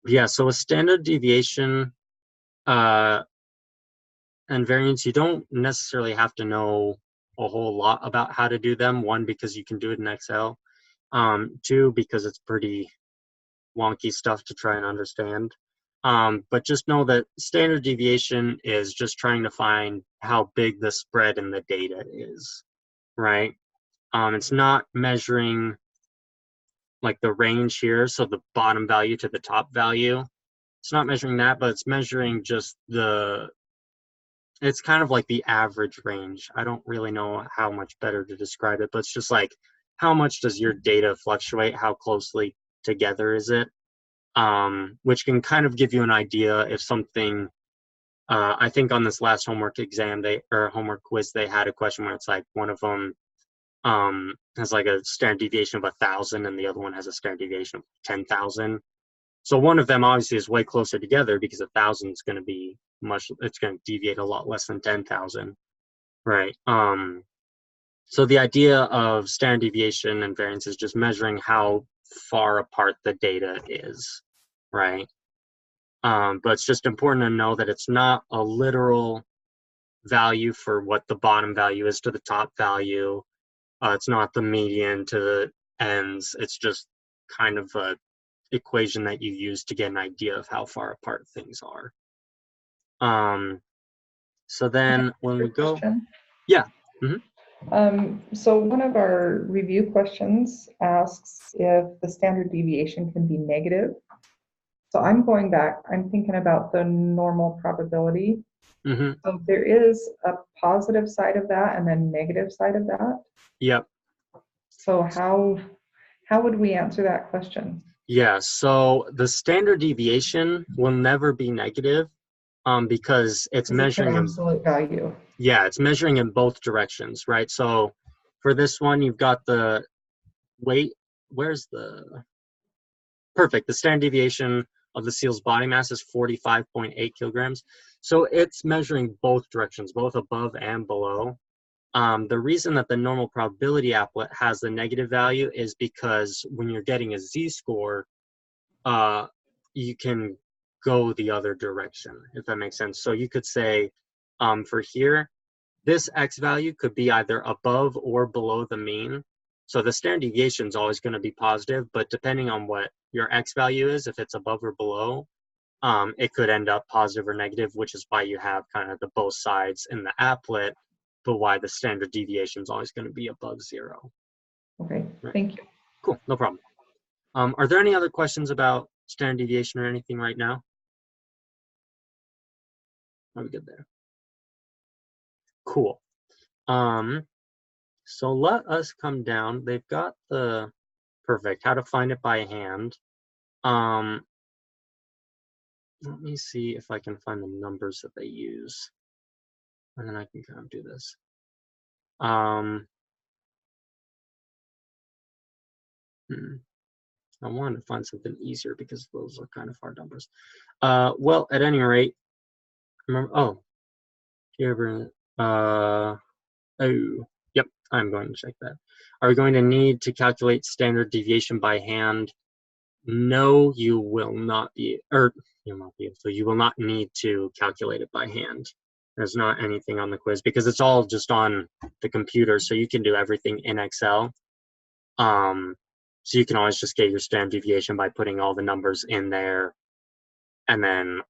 A: Yeah, so a standard deviation and variance, you don't necessarily have to know a whole lot about how to do them. One, because you can do it in Excel. Two, because it's pretty wonky stuff to try and understand. But just know that standard deviation is just trying to find how big the spread in the data is, right? It's not measuring like the range here, so the bottom value to the top value. It's not measuring that, but it's measuring just it's kind of like the average range. I don't really know how much better to describe it, but it's just like, how much does your data fluctuate? How closely together is it? Which can kind of give you an idea if something, I think on this last homework exam, homework quiz, they had a question where it's like one of them has like a standard deviation of 1,000 and the other one has a standard deviation of 10,000. So one of them obviously is way closer together because 1,000 is going to be it's going to deviate a lot less than 10,000, right? So the idea of standard deviation and variance is just measuring how far apart the data is, right? But it's just important to know that it's not a literal value for what the bottom value is to the top value. It's not the median to the ends. It's just kind of a equation that you use to get an idea of how far apart things are. So then when we go, yeah.
G: So one of our review questions asks if the standard deviation can be negative. So I'm going back, I'm thinking about the normal probability.
A: Mm-hmm.
G: So there is a positive side of that and then negative side of that.
A: Yep.
G: So how would we answer that question?
A: Yeah, so the standard deviation will never be negative because it's
G: Is it an
A: measuring in,
G: absolute value?
A: yeah, it's measuring in both directions, right? So for this one, you've got the weight, where's the, perfect, the standard deviation of the seal's body mass is 45.8 kilograms. So it's measuring both directions, both above and below. The reason that the normal probability applet has the negative value is because when you're getting a z-score, you can go the other direction, if that makes sense. So you could say, for here, this x value could be either above or below the mean. So the standard deviation is always going to be positive, but depending on what your x value is, if it's above or below, it could end up positive or negative, which is why you have kind of the both sides in the applet, but why the standard deviation is always going to be above 0.
G: Okay,
A: Right.
G: thank you.
A: Cool, no problem. Are there any other questions about standard deviation or anything right now? Are we good there? Cool. So let us come down. They've got the perfect how to find it by hand. Let me see if I can find the numbers that they use, and then I can kind of do this. I wanted to find something easier because those are kind of hard numbers. Well, at any rate, remember. Oh, here. Oh, yep. I'm going to check that. Are we going to need to calculate standard deviation by hand? No, you will not be, or you'll not be able to. You will not need to calculate it by hand. There's not anything on the quiz because it's all just on the computer, so you can do everything in Excel. So you can always just get your standard deviation by putting all the numbers in there, and then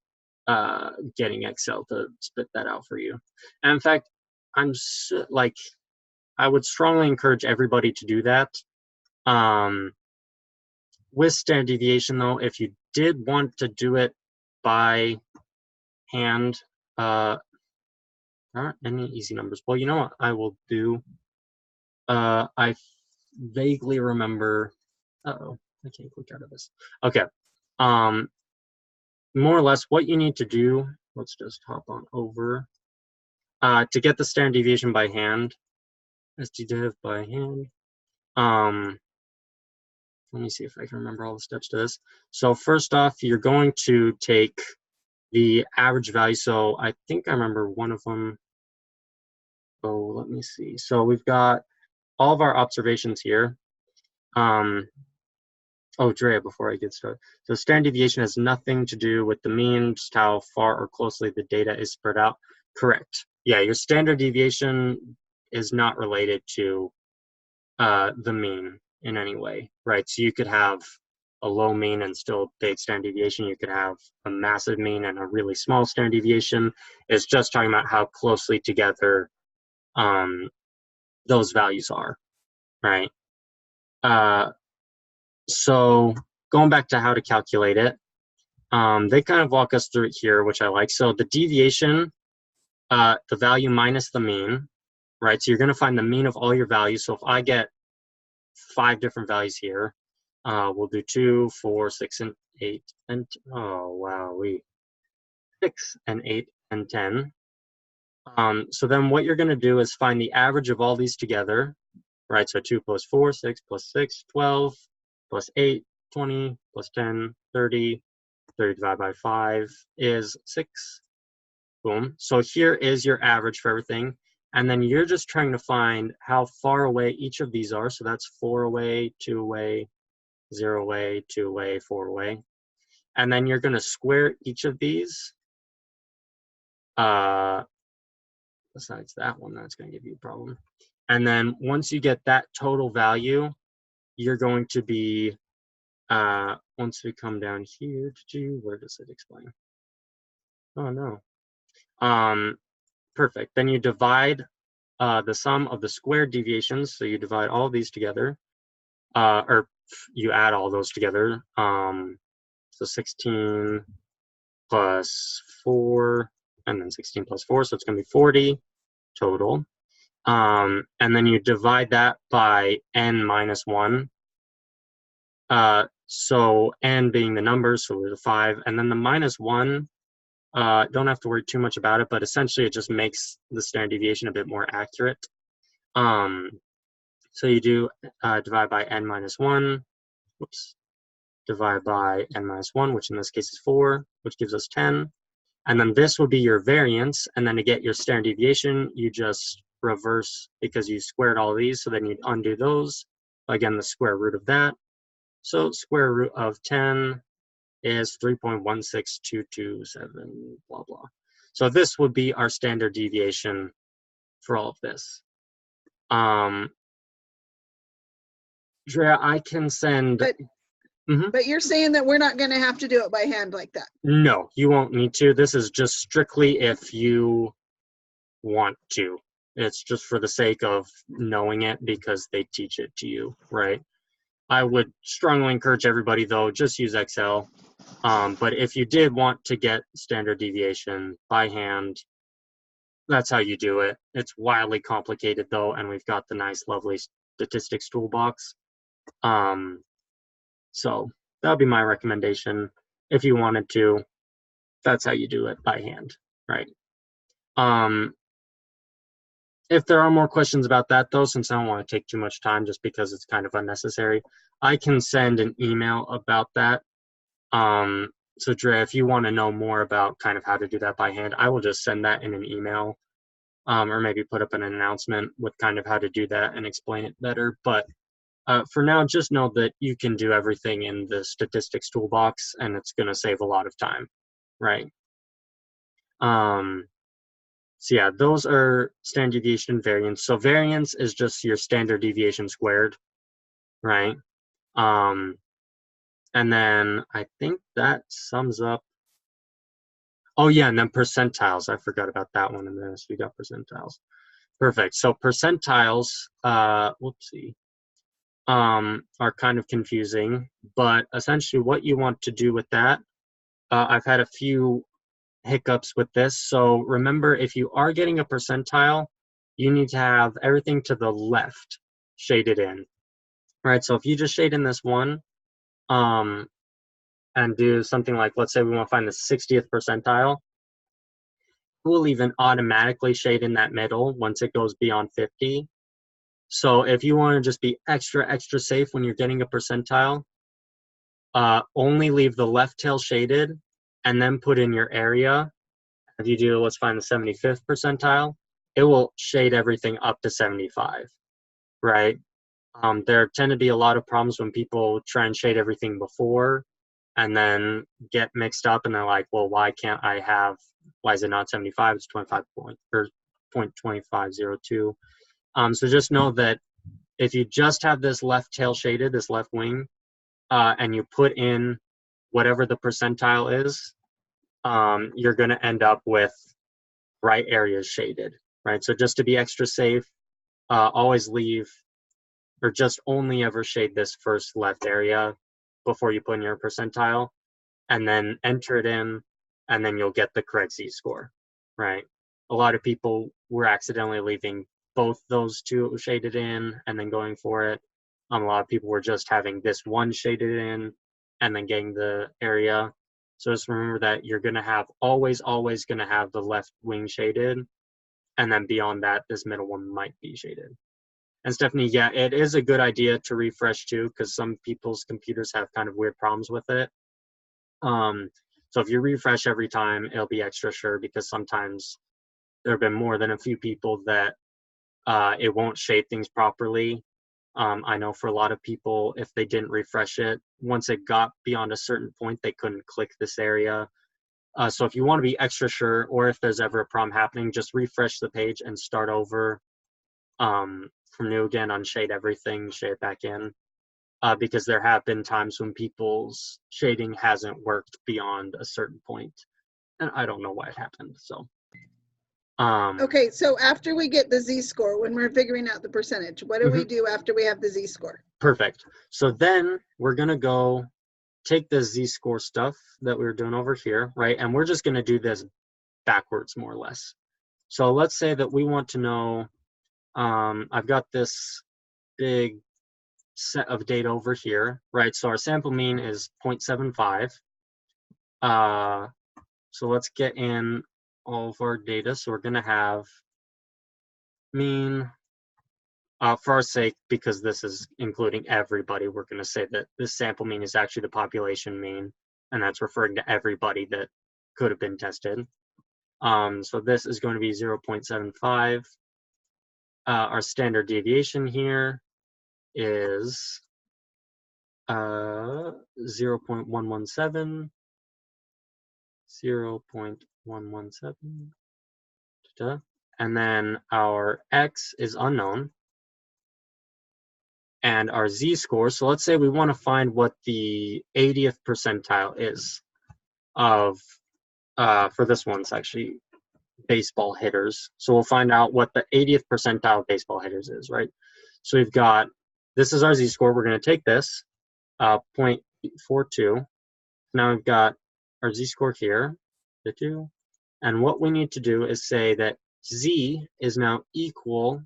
A: getting Excel to spit that out for you. And in fact, I would strongly encourage everybody to do that. With standard deviation, though, if you did want to do it by hand, there aren't any easy numbers. Well, you know what I will do? I vaguely remember. Uh-oh, I can't click out of this. Okay. More or less, what you need to do. Let's just hop on over. To get the standard deviation by hand, SDDev by hand. Let me see if I can remember all the steps to this. So first off, you're going to take the average value. So I think I remember one of them. Oh, let me see. So we've got all of our observations here. Oh, Drea, before I get started. So standard deviation has nothing to do with the mean, just how far or closely the data is spread out. Correct. Yeah, your standard deviation is not related to the mean in any way, right? So you could have a low mean and still big standard deviation. You could have a massive mean and a really small standard deviation. It's just talking about how closely together those values are, right? So going back to how to calculate it, they kind of walk us through it here, which I like. So the deviation, the value minus the mean, right? So you're going to find the mean of all your values. So if I get 5 different values here, we'll do 2, 4, 6, and 8, and oh wow, 6 and 8 and 10. So then what you're going to do is find the average of all these together, right? So 2 plus 4, 6 plus 6, 12, plus 8, 20, plus 10, 30. 30 divided by 5 is 6. Boom. So here is your average for everything. And then you're just trying to find how far away each of these are. So that's 4 away, 2 away, 0 away, 2 away, 4 away. And then you're going to square each of these. Besides that one, that's going to give you a problem. And then once you get that total value, you're going to be, once we come down here, where does it explain? Oh, no. Perfect. Then you divide the sum of the squared deviations. So you divide all of these together, or you add all those together. So 16 plus 4 and then 16 plus 4, so it's going to be 40 total. And then you divide that by n minus 1. So n being the number, so there's a 5, and then the minus 1, don't have to worry too much about it, but essentially it just makes the standard deviation a bit more accurate. So you do divide by n minus 1, whoops, divide by n minus 1, which in this case is 4, which gives us 10. And then this will be your variance, and then to get your standard deviation, you just reverse because you squared all these, so then you'd undo those. Again, the square root of that. So square root of 10 is 3.16227, blah, blah. So this would be our standard deviation for all of this. Drea, I can send...
C: But you're saying that we're not going to have to do it by hand like that?
A: No, you won't need to. This is just strictly if you want to. It's just for the sake of knowing it because they teach it to you, right? I would strongly encourage everybody, though, just use Excel. But if you did want to get standard deviation by hand, that's how you do it. It's wildly complicated, though, and we've got the nice, lovely statistics toolbox. So that would be my recommendation. If you wanted to, that's how you do it by hand, right? If there are more questions about that, though, since I don't want to take too much time just because it's kind of unnecessary, I can send an email about that. So Dre, if you want to know more about kind of how to do that by hand, I will just send that in an email, or maybe put up an announcement with kind of how to do that and explain it better. But for now, just know that you can do everything in the statistics toolbox, and it's going to save a lot of time, right? So yeah, those are standard deviation and variance. So variance is just your standard deviation squared, right? And then I think that sums up. Oh yeah, and then percentiles. I forgot about that one in this. We got percentiles. Perfect. So percentiles, whoopsie, are kind of confusing, but essentially what you want to do with that, I've had a few hiccups with this. So remember, if you are getting a percentile, you need to have everything to the left shaded in, right? So if you just shade in this one, and do something like, let's say we want to find the 60th percentile, we'll even automatically shade in that middle once it goes beyond 50. So if you want to just be extra, extra safe when you're getting a percentile, only leave the left tail shaded and then put in your area. If you do, let's find the 75th percentile, it will shade everything up to 75, right? There tend to be a lot of problems when people try and shade everything before and then get mixed up and they're like, well, why is it not 75? It's 0.2502. So just know that if you just have this left tail shaded, this left wing, and you put in whatever the percentile is, you're going to end up with right areas shaded, right? So just to be extra safe, always leave, or just only ever shade this first left area before you put in your percentile, and then enter it in, and then you'll get the correct Z-score, right? A lot of people were accidentally leaving both those two shaded in and then going for it. A lot of people were just having this one shaded in and then getting the area. So just remember that you're going to have always going to have the left wing shaded, and then beyond that, this middle one might be shaded. And Stephanie, yeah, it is a good idea to refresh too, because some people's computers have kind of weird problems with it. So if you refresh every time, it'll be extra sure, because sometimes there have been more than a few people that it won't shade things properly. I know for a lot of people, if they didn't refresh it, once it got beyond a certain point, they couldn't click this area. So if you want to be extra sure, or if there's ever a problem happening, just refresh the page and start over from new again, unshade everything, shade it back in. Because there have been times when people's shading hasn't worked beyond a certain point, and I don't know why it happened. So
C: Okay, so after we get the Z-score, when we're figuring out the percentage, what do we do after we have the Z-score?
A: Perfect. So then we're gonna go take the Z-score stuff that we were doing over here, right? And we're just gonna do this backwards, more or less. So let's say that we want to know, I've got this big set of data over here, right? So our sample mean is 0.75. So let's get in all of our data. So we're going to have mean, for our sake, because this is including everybody, we're going to say that this sample mean is actually the population mean, and that's referring to everybody that could have been tested. So this is going to be 0.75. Our standard deviation here is 0.117. 0.117. And then our X is unknown. And our Z-score, so let's say we want to find what the 80th percentile is of, for this one's actually baseball hitters. So we'll find out what the 80th percentile of baseball hitters is, right? So we've got, this is our Z-score. We're going to take this, 0.42. Now we've got our Z-score here, the 2. And what we need to do is say that Z is now equal,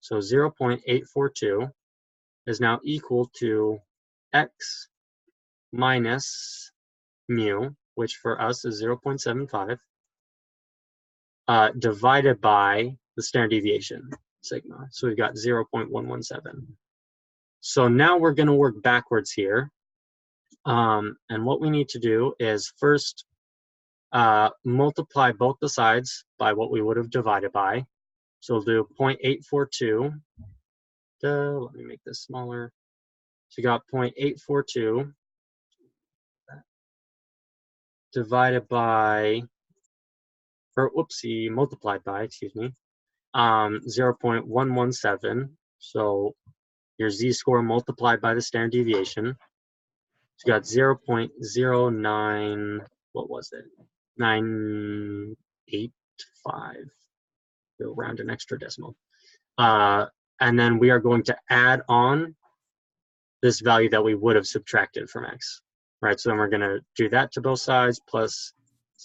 A: so 0.842 is now equal to X minus mu, which for us is 0.75, divided by the standard deviation, sigma. So we've got 0.117. So now we're going to work backwards here. And what we need to do is first multiply both the sides by what we would have divided by. So we'll do 0.842. Let me make this smaller. So you got 0.842 divided by, or whoopsie, multiplied by, excuse me, 0.117. So your Z-score multiplied by the standard deviation. So you got 0.09, what was it? 985. We'll round an extra decimal. And then we are going to add on this value that we would have subtracted from X, right? So then we're going to do that to both sides, plus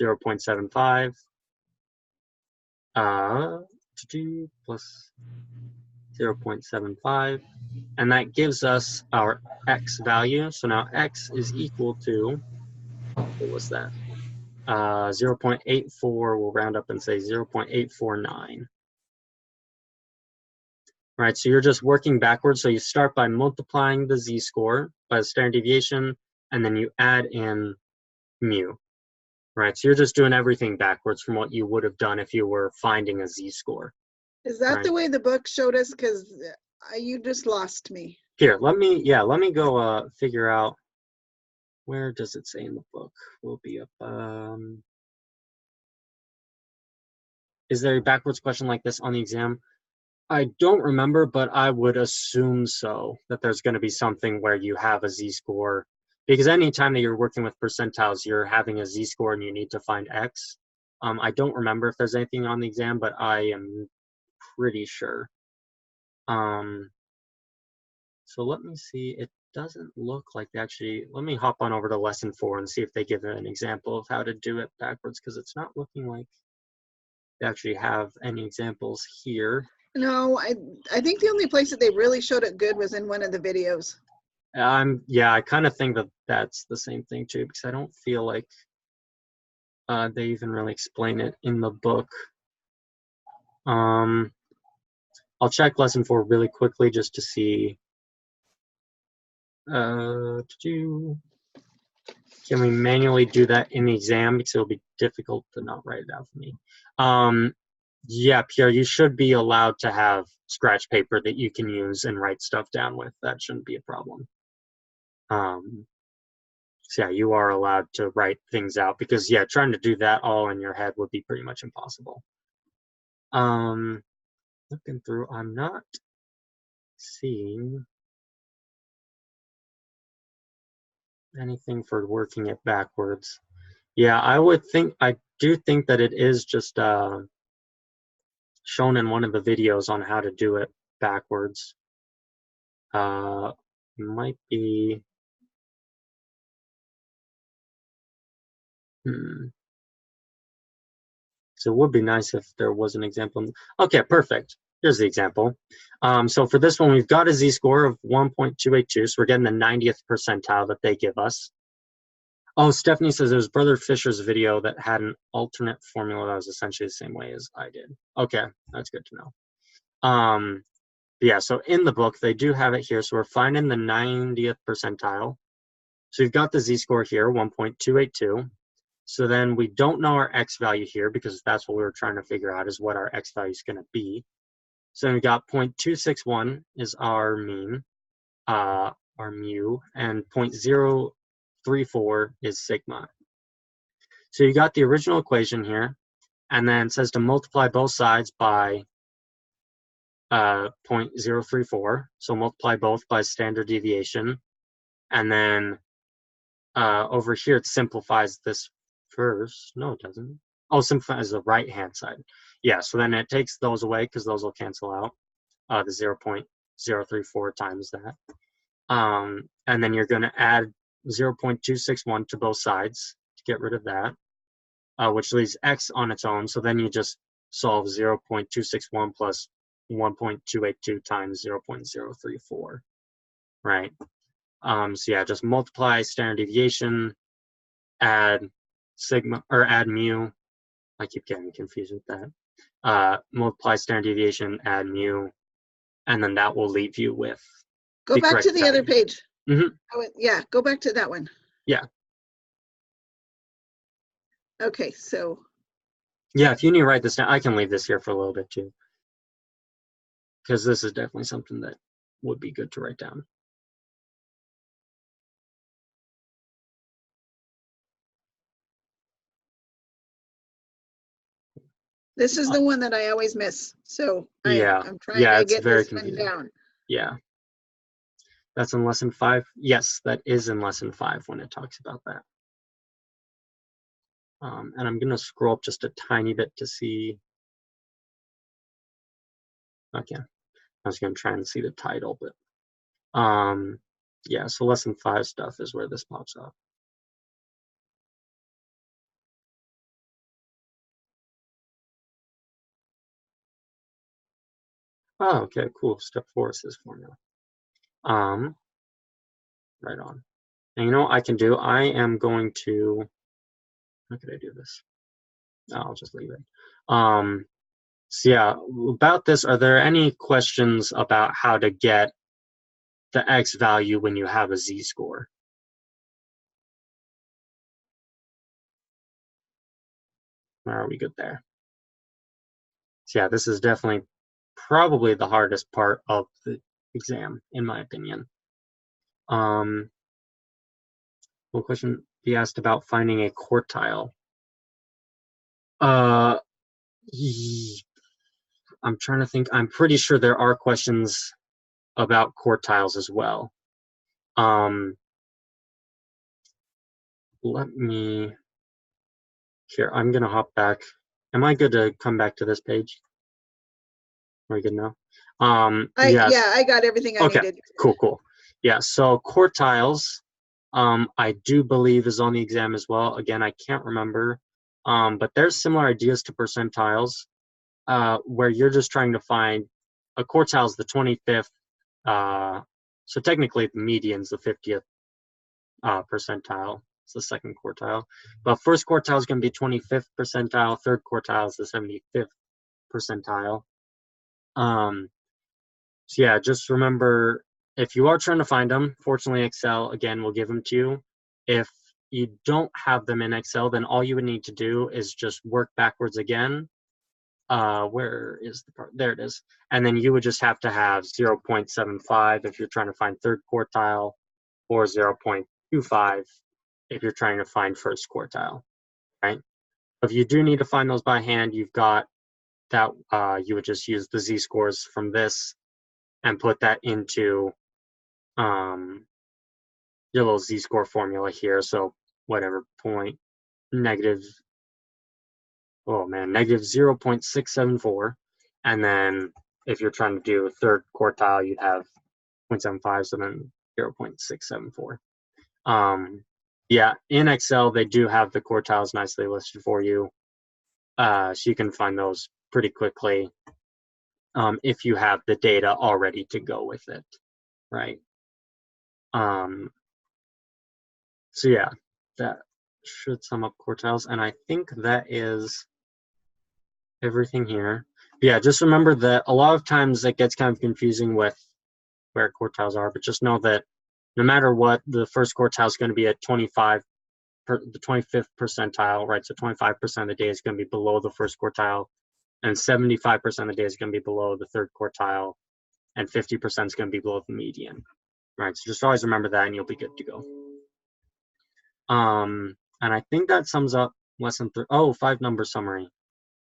A: 0.75, plus 0.75, and that gives us our X value. So now X is equal to, what was that? 0.84, we'll round up and say 0.849. Right, so you're just working backwards. So you start by multiplying the Z-score by the standard deviation, and then you add in mu. Right, so you're just doing everything backwards from what you would have done if you were finding a Z-score.
C: Is that
A: Right.
C: the way the book showed us? Because you just lost me.
A: Here, let me go figure out, where does it say in the book? We'll be up. Is there a backwards question like this on the exam? I don't remember, but I would assume so, that there's going to be something where you have a Z-score, because anytime that you're working with percentiles, you're having a Z-score and you need to find X. I don't remember if there's anything on the exam, but I am pretty sure. So let me see, it doesn't look like they actually, let me hop on over to lesson 4 and see if they give an example of how to do it backwards, because it's not looking like they actually have any examples here.
C: No, I think the only place that they really showed it good was in one of the videos.
A: Yeah, I kind of think that that's the same thing too, because I don't feel like they even really explain it in the book. I'll check lesson 4 really quickly just to see. Can we manually do that in the exam, because it'll be difficult to not write it out for me. Yeah, Pierre, you should be allowed to have scratch paper that you can use and write stuff down with. That shouldn't be a problem. So yeah, you are allowed to write things out, because yeah, trying to do that all in your head would be pretty much impossible. Looking through, I'm not seeing anything for working it backwards. Yeah, I do think that it is just shown in one of the videos on how to do it backwards. Might be, So it would be nice if there was an example. Okay, perfect. Here's the example. So for this one, we've got a z-score of 1.282. So we're getting the 90th percentile that they give us. Oh, Stephanie says it was Brother Fisher's video that had an alternate formula that was essentially the same way as I did. Okay, that's good to know. Yeah, so in the book, they do have it here. So we're finding the 90th percentile. So you've got the z-score here, 1.282. So then we don't know our x value here because that's what we were trying to figure out is what our x value is going to be. So we got 0.261 is our mean, our mu, and 0.034 is sigma. So you got the original equation here, and then it says to multiply both sides by 0.034. So multiply both by standard deviation. And then over here, it simplifies this first. No, it doesn't. Oh, simplifies the right-hand side. Yeah, so then it takes those away because those will cancel out. The 0.034 times that. And then you're going to add 0.261 to both sides to get rid of that, which leaves x on its own. So then you just solve 0.261 plus 1.282 times 0.034, right? So yeah, just multiply standard deviation, add sigma, or add mu. I keep getting confused with that. Multiply standard deviation, add mu, and then that will leave you with
C: Go
A: the
C: back to
A: correct
C: the other
A: value.
C: page.
A: Mhm.
C: Yeah, go back to that one.
A: Yeah.
C: Okay, so
A: Yeah, if you need to write this down, I can leave this here for a little bit too, because this is definitely something that would be good to write down.
C: this is the one that I always miss. So
A: Yeah,
C: I'm trying
A: yeah,
C: to
A: it's
C: get
A: very
C: this one
A: confusing.
C: down.
A: Yeah. That's in lesson 5. Yes, that is in lesson 5 when it talks about that. And I'm going to scroll up just a tiny bit to see. Okay. I was going to try and see the title, but yeah, so lesson 5 stuff is where this pops up. Oh, okay, cool. Step 4 is this formula. Right on. And you know what I can do? I am going to, how could I do this? Oh, I'll just leave it. So yeah, about this, are there any questions about how to get the x value when you have a z-score? Are we good there? So yeah, this is definitely probably the hardest part of the exam, in my opinion. One question he asked about finding a quartile. I'm trying to think. I'm pretty sure there are questions about quartiles as well. Let me, here, I'm gonna hop back. Am I good to come back to this page? Are we good now? Yes.
C: Yeah, I got everything I
A: Okay,
C: needed.
A: cool. Yeah, so quartiles, I do believe is on the exam as well. Again, I can't remember, but there's similar ideas to percentiles, where you're just trying to find a quartile is the 25th. So technically, the median's the 50th percentile. It's the second quartile, but first quartile is going to be 25th percentile. Third quartile is the 75th percentile. So yeah, just remember, if you are trying to find them, fortunately Excel, again, will give them to you. If you don't have them in Excel, then all you would need to do is just work backwards again. Where is the part? There it is. And then you would just have to have 0.75 if you're trying to find third quartile, or 0.25 if you're trying to find first quartile, right? If you do need to find those by hand, you've got that, you would just use the z-scores from this and put that into your little z-score formula here. So whatever point, negative 0.674. And then if you're trying to do a third quartile, you'd have 0.75, so then 0.674. Yeah, in Excel, they do have the quartiles nicely listed for you. So you can find those pretty quickly if you have the data already to go with it, right? So yeah, that should sum up quartiles, and I think that is everything here. Yeah, just remember that a lot of times it gets kind of confusing with where quartiles are, but just know that no matter what, the first quartile is going to be at the 25th percentile, right? So 25% of the day is going to be below the first quartile, and 75% of the day is going to be below the third quartile, and 50% is going to be below the median, right? So just always remember that, and you'll be good to go. And I think that sums up lesson 3. Oh, 5-number summary.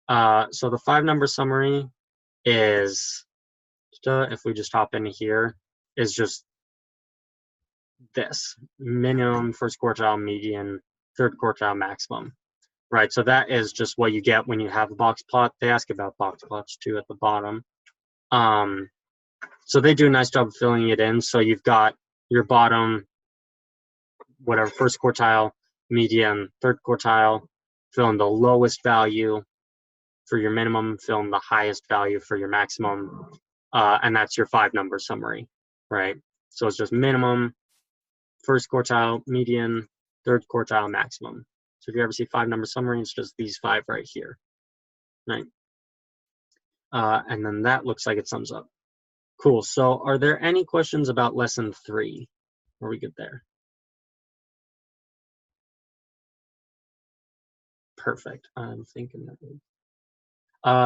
A: So the 5-number summary is, if we just hop into here, is just this: minimum, first quartile, median, third quartile, maximum, right? So that is just what you get when you have a box plot. They ask about box plots too at the bottom. So they do a nice job of filling it in. So you've got your bottom, whatever, first quartile, median, third quartile, fill in the lowest value for your minimum, fill in the highest value for your maximum, and that's your 5-number summary, right? So it's just minimum, first quartile, median, third quartile, maximum. So if you ever see 5-number summary, it's just these 5 right here, right? And then that looks like it sums up. Cool. So are there any questions about lesson 3? Are we good there? Perfect. I'm thinking that.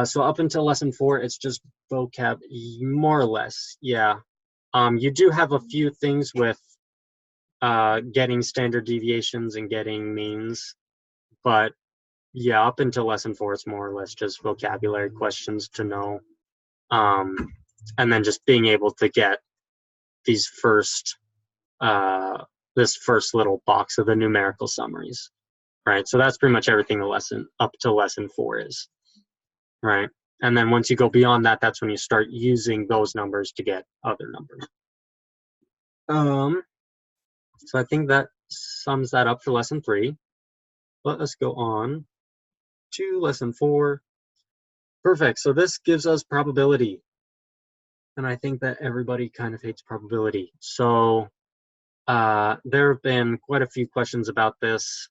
A: So up until lesson 4, it's just vocab, more or less. Yeah. You do have a few things with getting standard deviations and getting means, but yeah, up until lesson 4, it's more or less just vocabulary questions to know, and then just being able to get these first, this first little box of the numerical summaries, right? So that's pretty much everything the lesson up to lesson 4 is, right? And then once you go beyond that, that's when you start using those numbers to get other numbers. So I think that sums that up for lesson 3. Let us go on to lesson 4. Perfect. So this gives us probability. And I think that everybody kind of hates probability. So there have been quite a few questions about this.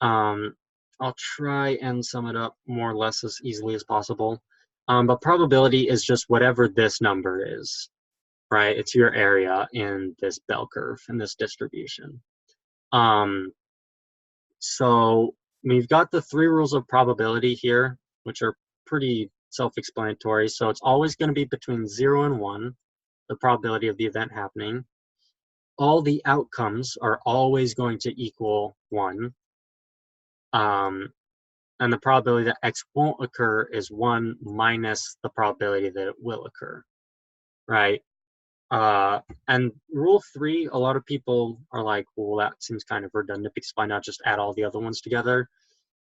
A: I'll try and sum it up more or less as easily as possible. But probability is just whatever this number is, right? It's your area in this bell curve, in this distribution. So we've got the 3 rules of probability here, which are pretty self-explanatory. So it's always going to be between 0 and 1, the probability of the event happening. All the outcomes are always going to equal 1. And the probability that X won't occur is 1 minus the probability that it will occur, right? And rule 3, a lot of people are like, well, that seems kind of redundant because why not just add all the other ones together?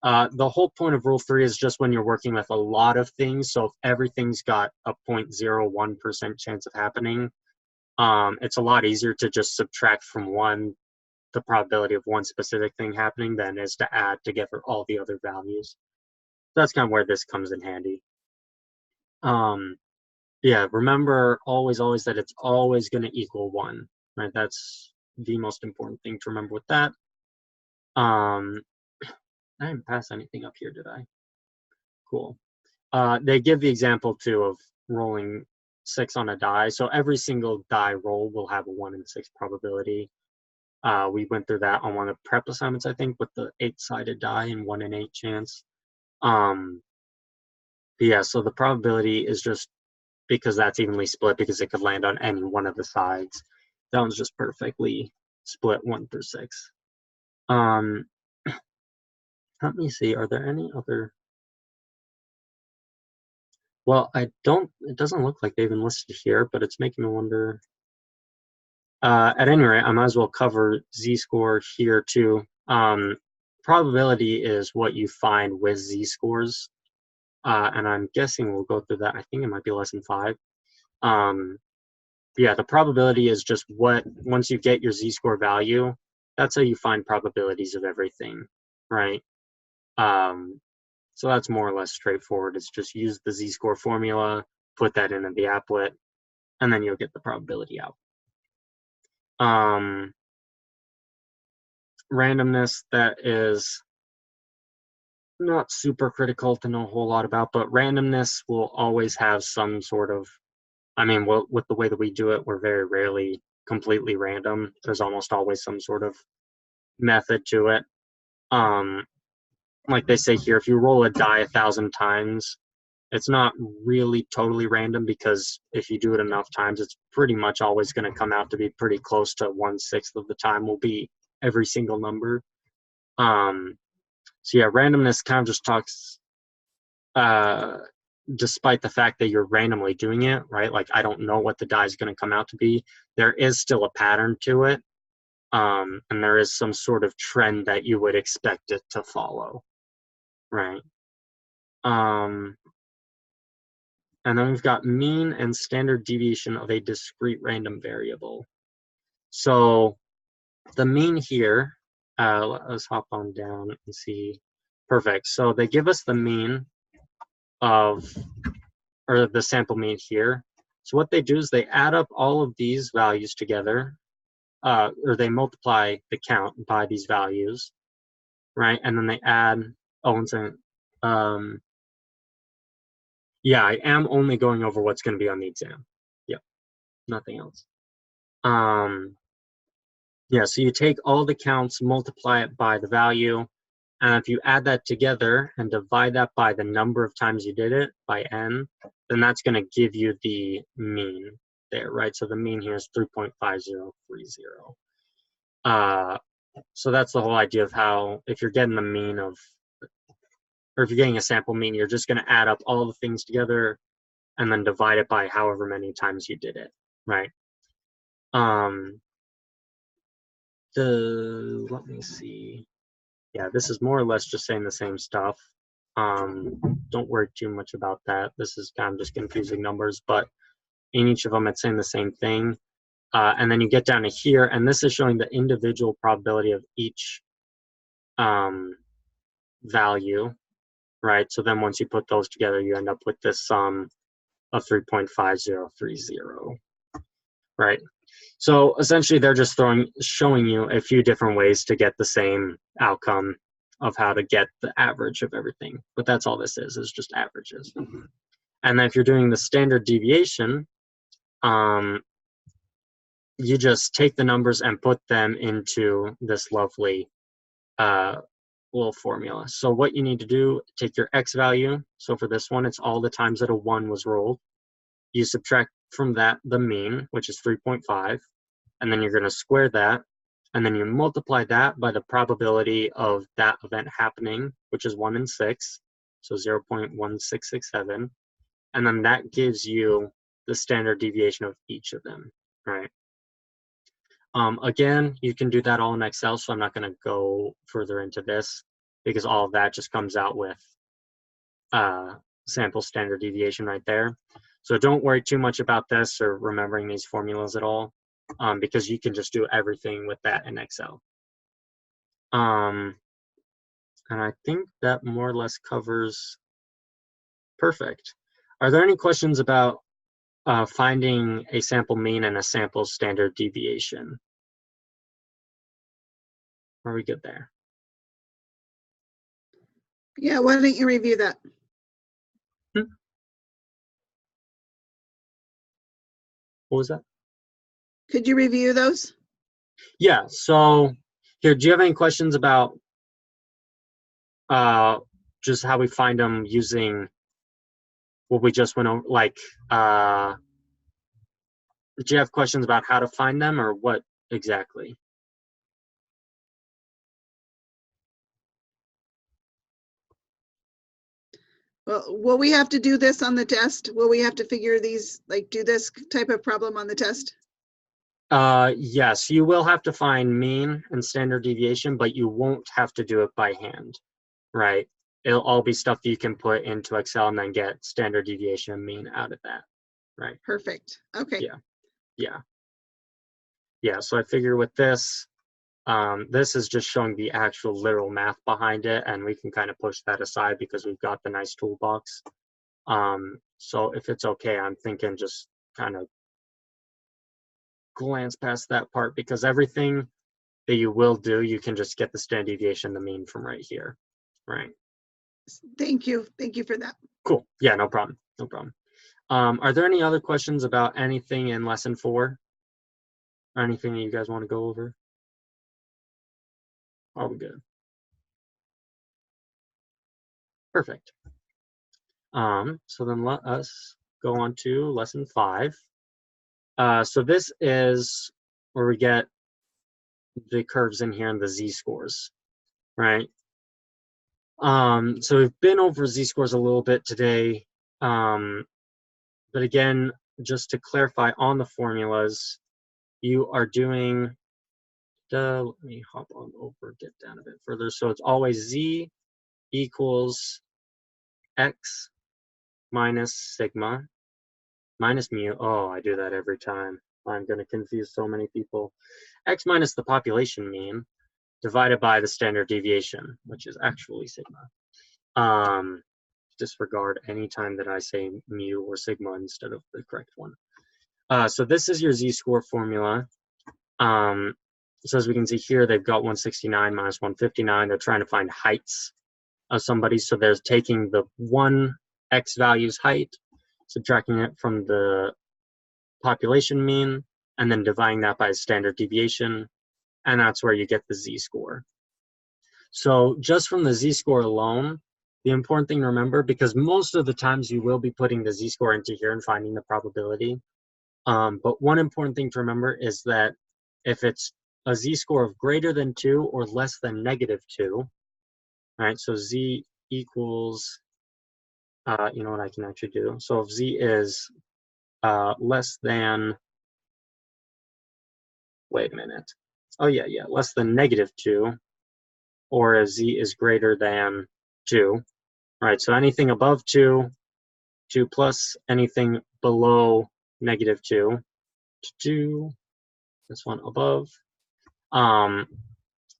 A: The whole point of rule 3 is just when you're working with a lot of things. So if everything's got a 0.01% chance of happening, it's a lot easier to just subtract from 1 the probability of one specific thing happening than is to add together all the other values. That's kind of where this comes in handy. Yeah, remember always that it's always going to equal 1, right? That's the most important thing to remember with that. I didn't pass anything up here, did I? Cool. They give the example too of rolling 6 on a die. So every single die roll will have a 1 in 6 probability. We went through that on one of the prep assignments, I think, with the 8-sided die and 1 in 8 chance. Yeah, so the probability is just because that's evenly split because it could land on any one of the sides. That one's just perfectly split 1 through 6. Let me see, are there any other? Well, it doesn't look like they've been listed here, but it's making me wonder. At any rate, I might as well cover z-score here too. Probability is what you find with z-scores. And I'm guessing we'll go through that. I think it might be lesson 5. Yeah, the probability is just once you get your z-score value, that's how you find probabilities of everything, right? So that's more or less straightforward. It's just use the z-score formula, put that into the applet, and then you'll get the probability out. Randomness, that is not super critical to know a whole lot about, but randomness will always have some sort of, I mean, with the way that we do it, we're very rarely completely random. There's almost always some sort of method to it. Like they say here, if you roll a die 1,000 times, it's not really totally random, because if you do it enough times, it's pretty much always going to come out to be pretty close to 1/6 of the time will be every single number. So yeah, randomness kind of just talks, despite the fact that you're randomly doing it, right? Like, I don't know what the die is going to come out to be. There is still a pattern to it. And there is some sort of trend that you would expect it to follow, right? And then we've got mean and standard deviation of a discrete random variable. So the mean here, let's hop on down and see. Perfect. So they give us the mean of, or the sample mean here. So what they do is they add up all of these values together, or they multiply the count by these values, right? And then they add, oh, one second. Yeah, I am only going over what's going to be on the exam. Yep, nothing else. Yeah, so you take all the counts, multiply it by the value, and if you add that together and divide that by the number of times you did it, by n, then that's going to give you the mean there, right? So the mean here is 3.5030. So that's the whole idea of how, if you're getting the mean of, or if you're getting a sample mean, you're just going to add up all the things together and then divide it by however many times you did it, right? Let me see. Yeah, this is more or less just saying the same stuff. Don't worry too much about that. This is kind of just confusing numbers, but in each of them, it's saying the same thing. And then you get down to here, and this is showing the individual probability of each value, right? So then once you put those together, you end up with this sum of 3.5030, right? So essentially, they're just showing you a few different ways to get the same outcome of how to get the average of everything. But that's all this is just averages. And then if you're doing the standard deviation, you just take the numbers and put them into this lovely little formula. So what you need to do, take your x value. So for this one, it's all the times that a 1 was rolled. You subtract from that the mean, which is 3.5, and then you're going to square that, and then you multiply that by the probability of that event happening, which is 1 in 6, so 0.1667, and then that gives you the standard deviation of each of them, right? Again, you can do that all in Excel, so I'm not going to go further into this, because all of that just comes out with sample standard deviation right there. So don't worry too much about this or remembering these formulas at all, because you can just do everything with that in Excel. And I think that more or less covers. Perfect. Are there any questions about finding a sample mean and a sample standard deviation? Are we good there?
C: Yeah, why don't you review that?
A: What was that?
C: Could you review those?
A: Yeah, so here, do you have any questions about just how we find them using what we just went over? Like, do you have questions about how to find them, or what exactly?
C: Well, will we have to do this on the test? Will we have to figure these, like do this type of problem on the test?
A: Yes, you will have to find mean and standard deviation, but you won't have to do it by hand, right? It'll all be stuff that you can put into Excel and then get standard deviation and mean out of that, right?
C: Perfect. Okay.
A: Yeah. Yeah, so I figure with this, This is just showing the actual literal math behind it, and we can kind of push that aside because we've got the nice toolbox. So if it's okay, I'm thinking just kind of glance past that part, because everything that you will do, you can just get the standard deviation, the mean from right here, right?
C: Thank you. Thank you for that.
A: Cool. Yeah, no problem. No problem. Are there any other questions about anything in lesson 4? Or anything that you guys want to go over? Are we good? Perfect. So then let us go on to lesson 5. So this is where we get the curves in here and the z-scores, right? So we've been over z-scores a little bit today, but again, just to clarify on the formulas, you are doing let me hop on over, get down a bit further. So it's always z equals x minus sigma minus mu. Oh, I do that every time. I'm going to confuse so many people. X minus the population mean divided by the standard deviation, which is actually sigma. Disregard any time that I say mu or sigma instead of the correct one. So this is your z-score formula. So as we can see here, they've got 169 minus 159. They're trying to find heights of somebody. So they're taking the one x value's height, subtracting it from the population mean, and then dividing that by standard deviation. And that's where you get the z-score. So just from the z-score alone, the important thing to remember, because most of the times you will be putting the z-score into here and finding the probability. But one important thing to remember is that if it's a z-score of greater than 2 or less than -2, right? So z equals, you know what I can actually do? So if z is less than, wait a minute. Oh yeah, less than -2, or if z is greater than 2, right? So anything above 2, 2 plus, anything below -2, 2, this one above,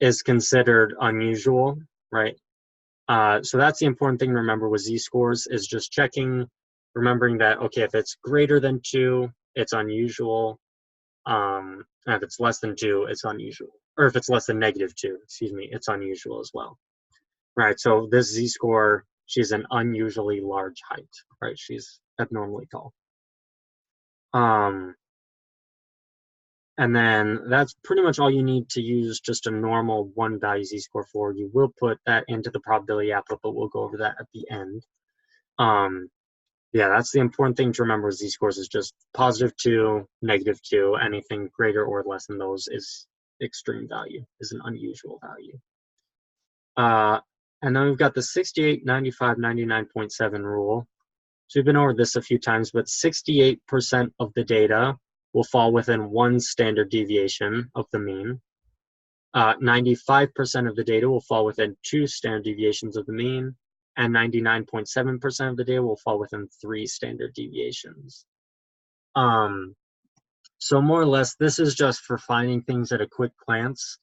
A: is considered unusual, right? So that's the important thing to remember with z-scores, is just checking, remembering that, okay, if it's greater than 2, it's unusual. And if it's less than 2, it's unusual. Or if it's less than -2, excuse me, it's unusual as well. Right, so this z-score, she's an unusually large height, right? She's abnormally tall. And then that's pretty much all you need to use just a normal one value z-score for. You will put that into the probability applet, but we'll go over that at the end. Yeah, that's the important thing to remember with z-scores, is just +2, -2, anything greater or less than those is extreme value, is an unusual value. And then we've got the 68, 95, 99.7 rule. So we've been over this a few times, but 68% of the data will fall within one standard deviation of the mean. 95% of the data will fall within 2 standard deviations of the mean, and 99.7% of the data will fall within 3 standard deviations. So more or less, this is just for finding things at a quick glance.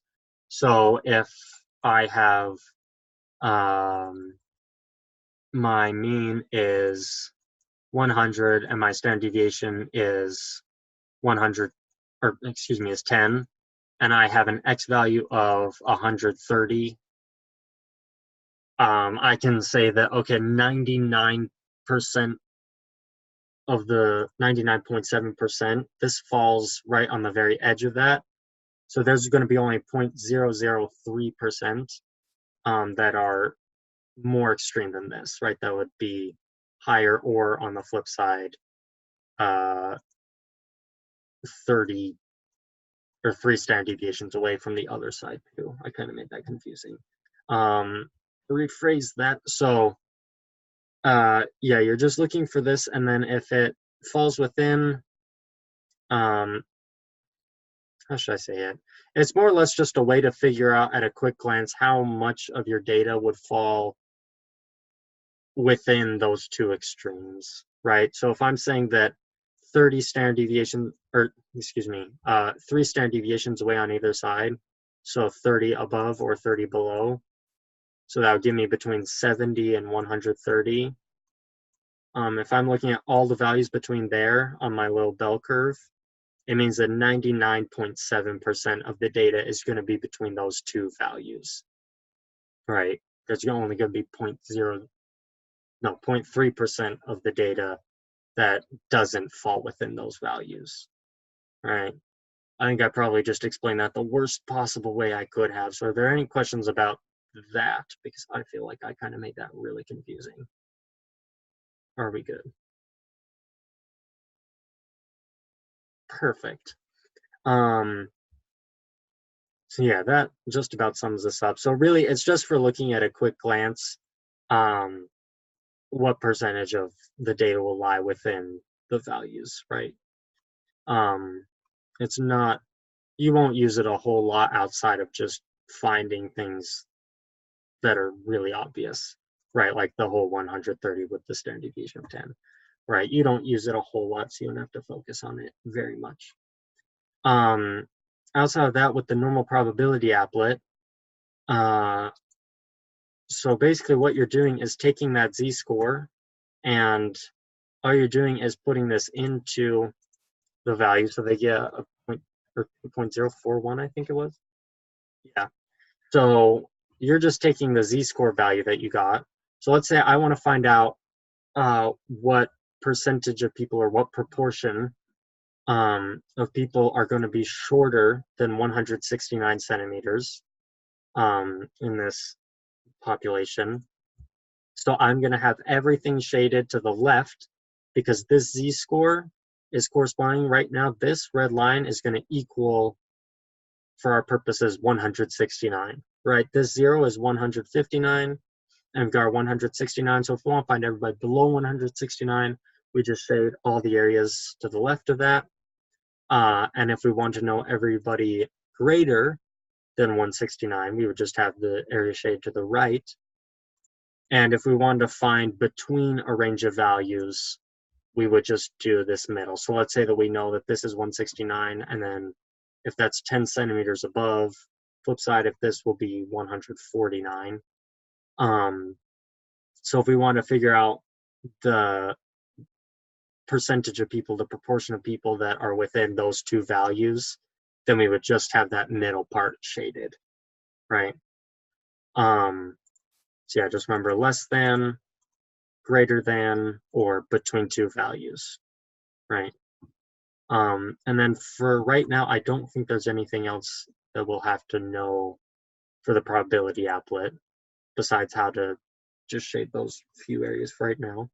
A: So if I have my mean is 100 and my standard deviation is 100, or excuse me, is 10, and I have an x value of 130, I can say that, okay, 99% of the 99.7%, this falls right on the very edge of that. So there's going to be only 0.003% that are more extreme than this, right? That would be higher, or on the flip side, 30 or 3 standard deviations away from the other side too. I kind of made that confusing. Rephrase that. So yeah, you're just looking for this, and then if it falls within, how should I say it? It's more or less just a way to figure out at a quick glance how much of your data would fall within those 2 extremes, right? So if I'm saying that 30 standard deviations, or excuse me, 3 standard deviations away on either side, So 30 above or 30 below. So that would give me between 70 and 130. If I'm looking at all the values between there on my little bell curve, it means that 99.7% of the data is going to be between those two values, right? There's only going to be 0.3% of the data that doesn't fall within those values, right? I think I probably just explained that the worst possible way I could have. So are there any questions about that? Because I feel like I kind of made that really confusing. Are we good? Perfect. So yeah, that just about sums this up. So really, it's just for looking at a quick glance, what percentage of the data will lie within the values, right? It's not, you won't use it a whole lot outside of just finding things that are really obvious, right? Like the whole 130 with the standard deviation of 10, right? You don't use it a whole lot, so you don't have to focus on it very much. Outside of that, with the normal probability applet, so basically what you're doing is taking that z-score, and all you're doing is putting this into the value, so they get a 0.041, I think it was. Yeah. So you're just taking the z-score value that you got. So let's say I want to find out what percentage of people, or what proportion of people are going to be shorter than 169 centimeters in this population. So I'm going to have everything shaded to the left, because this z-score is corresponding right now. This red line is going to equal, for our purposes, 169, right? This 0 is 159, and we've got our 169. So if we want to find everybody below 169, we just shade all the areas to the left of that. And if we want to know everybody greater than 169, we would just have the area shade to the right. And if we wanted to find between a range of values, we would just do this middle. So let's say that we know that this is 169, and then if that's 10 centimeters above, flip side, if this will be 149. So if we want to figure out the percentage of people, the proportion of people that are within those two values, then we would just have that middle part shaded, right? So yeah, just remember less than, greater than, or between two values, right? And then for right now, I don't think there's anything else that we'll have to know for the probability applet besides how to just shade those few areas for right now.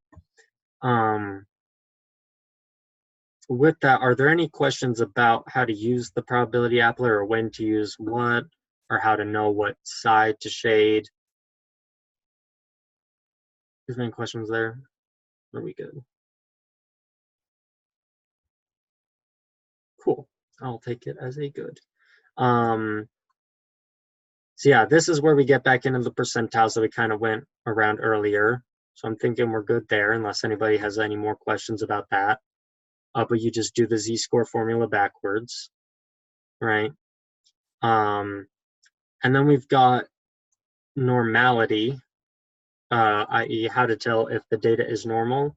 A: With that, are there any questions about how to use the probability applet, or when to use what, or how to know what side to shade? Is there any questions there? Are we good? Cool. I'll take it as a good. So yeah, this is where we get back into the percentiles that we kind of went around earlier. So I'm thinking we're good there, unless anybody has any more questions about that. But you just do the z-score formula backwards, right? And then we've got normality, i.e. how to tell if the data is normal.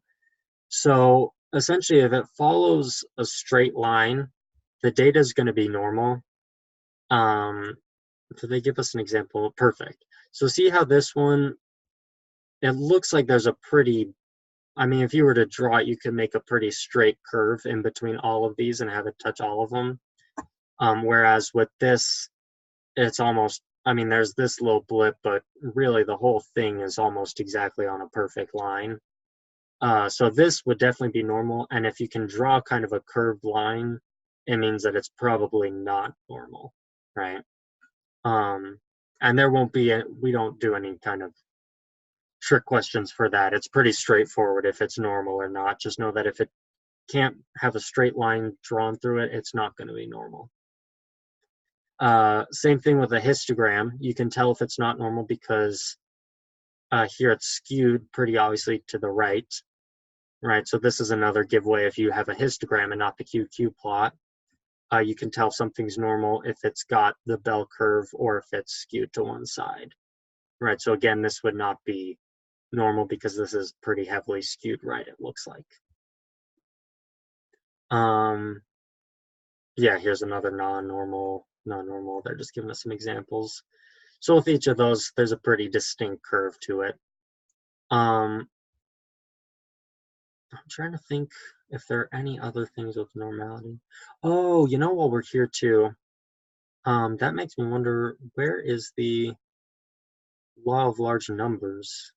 A: So essentially, if it follows a straight line, the data is going to be normal. So they give us an example. Perfect. So see how this one, it looks like there's a pretty, I mean, if you were to draw it, you could make a pretty straight curve in between all of these and have it touch all of them. Whereas with this, it's almost, I mean, there's this little blip, but really the whole thing is almost exactly on a perfect line. So this would definitely be normal. And if you can draw kind of a curved line, it means that it's probably not normal, right? And there won't be, we don't do any kind of trick questions for that. It's pretty straightforward if it's normal or not. Just know that if it can't have a straight line drawn through it, it's not going to be normal. Same thing with a histogram. You can tell if it's not normal because here it's skewed pretty obviously to the right, right? So this is another giveaway if you have a histogram and not the QQ plot. you can tell if something's normal if it's got the bell curve or if it's skewed to one side, right? So again, this would not be normal because this is pretty heavily skewed right, it looks like. Yeah, here's another non-normal. They're just giving us some examples. So with each of those, there's a pretty distinct curve to it. I'm trying to think if there are any other things with normality. Oh, you know, while we're here too, that makes me wonder, where is the law of large numbers?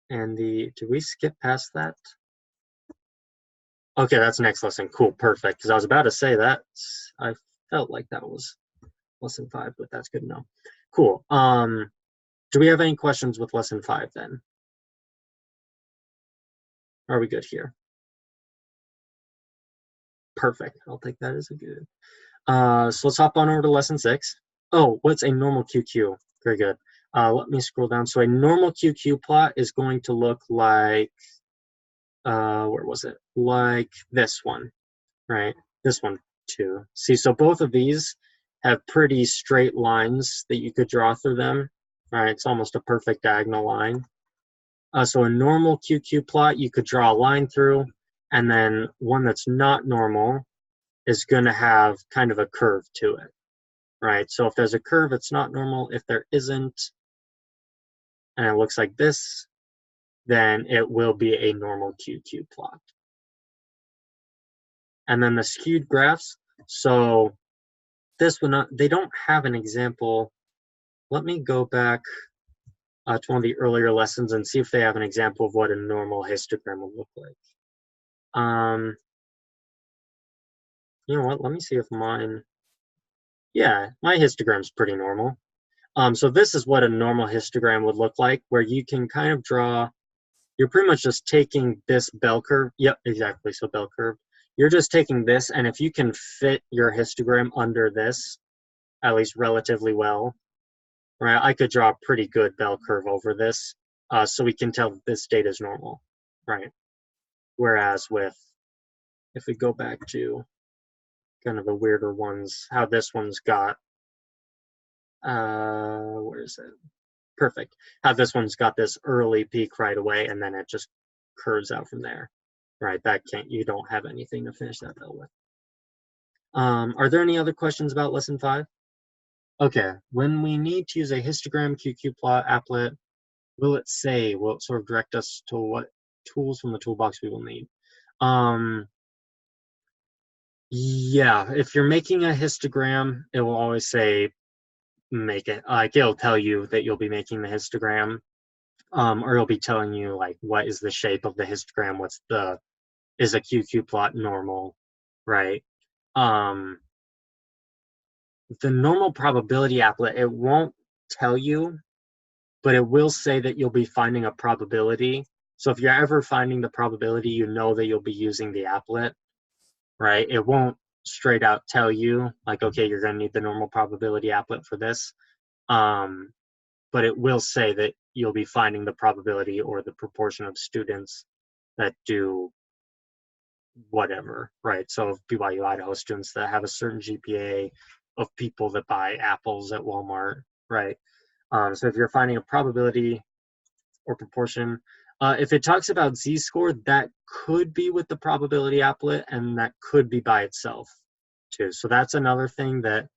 A: And did we skip past that? Okay, that's next lesson. Cool, perfect. Because I was about to say that. I felt like that was lesson 5, but that's good to know. Cool. Do we have any questions with lesson 5 then? Are we good here? Perfect. I'll take that as a good. So let's hop on over to lesson 6. Oh, what's a normal QQ? Very good. Let me scroll down. So a normal QQ plot is going to look like, where was it? Like this one, right? This one too. See, so both of these have pretty straight lines that you could draw through them. All right, it's almost a perfect diagonal line. So a normal QQ plot, you could draw a line through, and then one that's not normal is going to have kind of a curve to it, right? So if there's a curve, it's not normal. If there isn't, and it looks like this, then it will be a normal QQ plot. And then the skewed graphs, so this one, they don't have an example. Let me go back to one of the earlier lessons and see if they have an example of what a normal histogram would look like. You know what, let me see if mine, yeah, my histogram's pretty normal. So this is what a normal histogram would look like, where you can kind of draw, you're pretty much just taking this bell curve. Yep, exactly, so bell curve. You're just taking this, and if you can fit your histogram under this, at least relatively well, right, I could draw a pretty good bell curve over this, so we can tell that this data is normal, right? Whereas with, if we go back to kind of the weirder ones, how this one's got, where is it? Perfect. How this one's got this early peak right away, and then it just curves out from there, right? That you don't have anything to finish that bell with. Are there any other questions about lesson 5? Okay, when we need to use a histogram QQ plot applet, will it sort of direct us to what tools from the toolbox we will need? Yeah, if you're making a histogram, it will always say make it, like it'll tell you that you'll be making the histogram, or it'll be telling you like what is the shape of the histogram, is a QQ plot normal, right? The normal probability applet, it won't tell you, but it will say that you'll be finding a probability. So if you're ever finding the probability, you know that you'll be using the applet, right? It won't straight out tell you like, okay, you're going to need the normal probability applet for this. But it will say that you'll be finding the probability or the proportion of students that do whatever, right? So BYU Idaho students that have a certain GPA, of people that buy apples at Walmart, right? So if you're finding a probability or proportion, if it talks about z-score, that could be with the probability applet, and that could be by itself too. So that's another thing that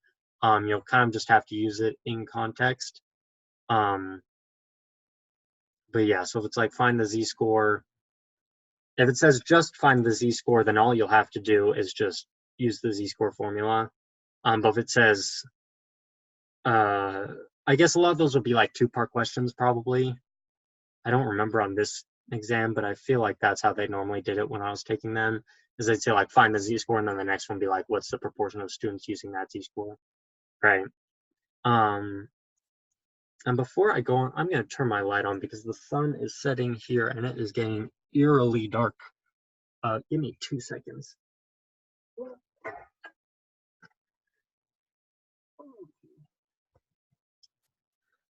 A: you'll kind of just have to use it in context. But yeah, so if it's like find the z-score, if it says just find the z-score, then all you'll have to do is just use the z-score formula. But if it says, I guess a lot of those would be like 2-part questions probably. I don't remember on this exam, but I feel like that's how they normally did it when I was taking them, is they'd say like find the z-score, and then the next one be like, what's the proportion of students using that z-score, right? And before I go on, I'm going to turn my light on because the sun is setting here and it is getting eerily dark. Give me 2 seconds.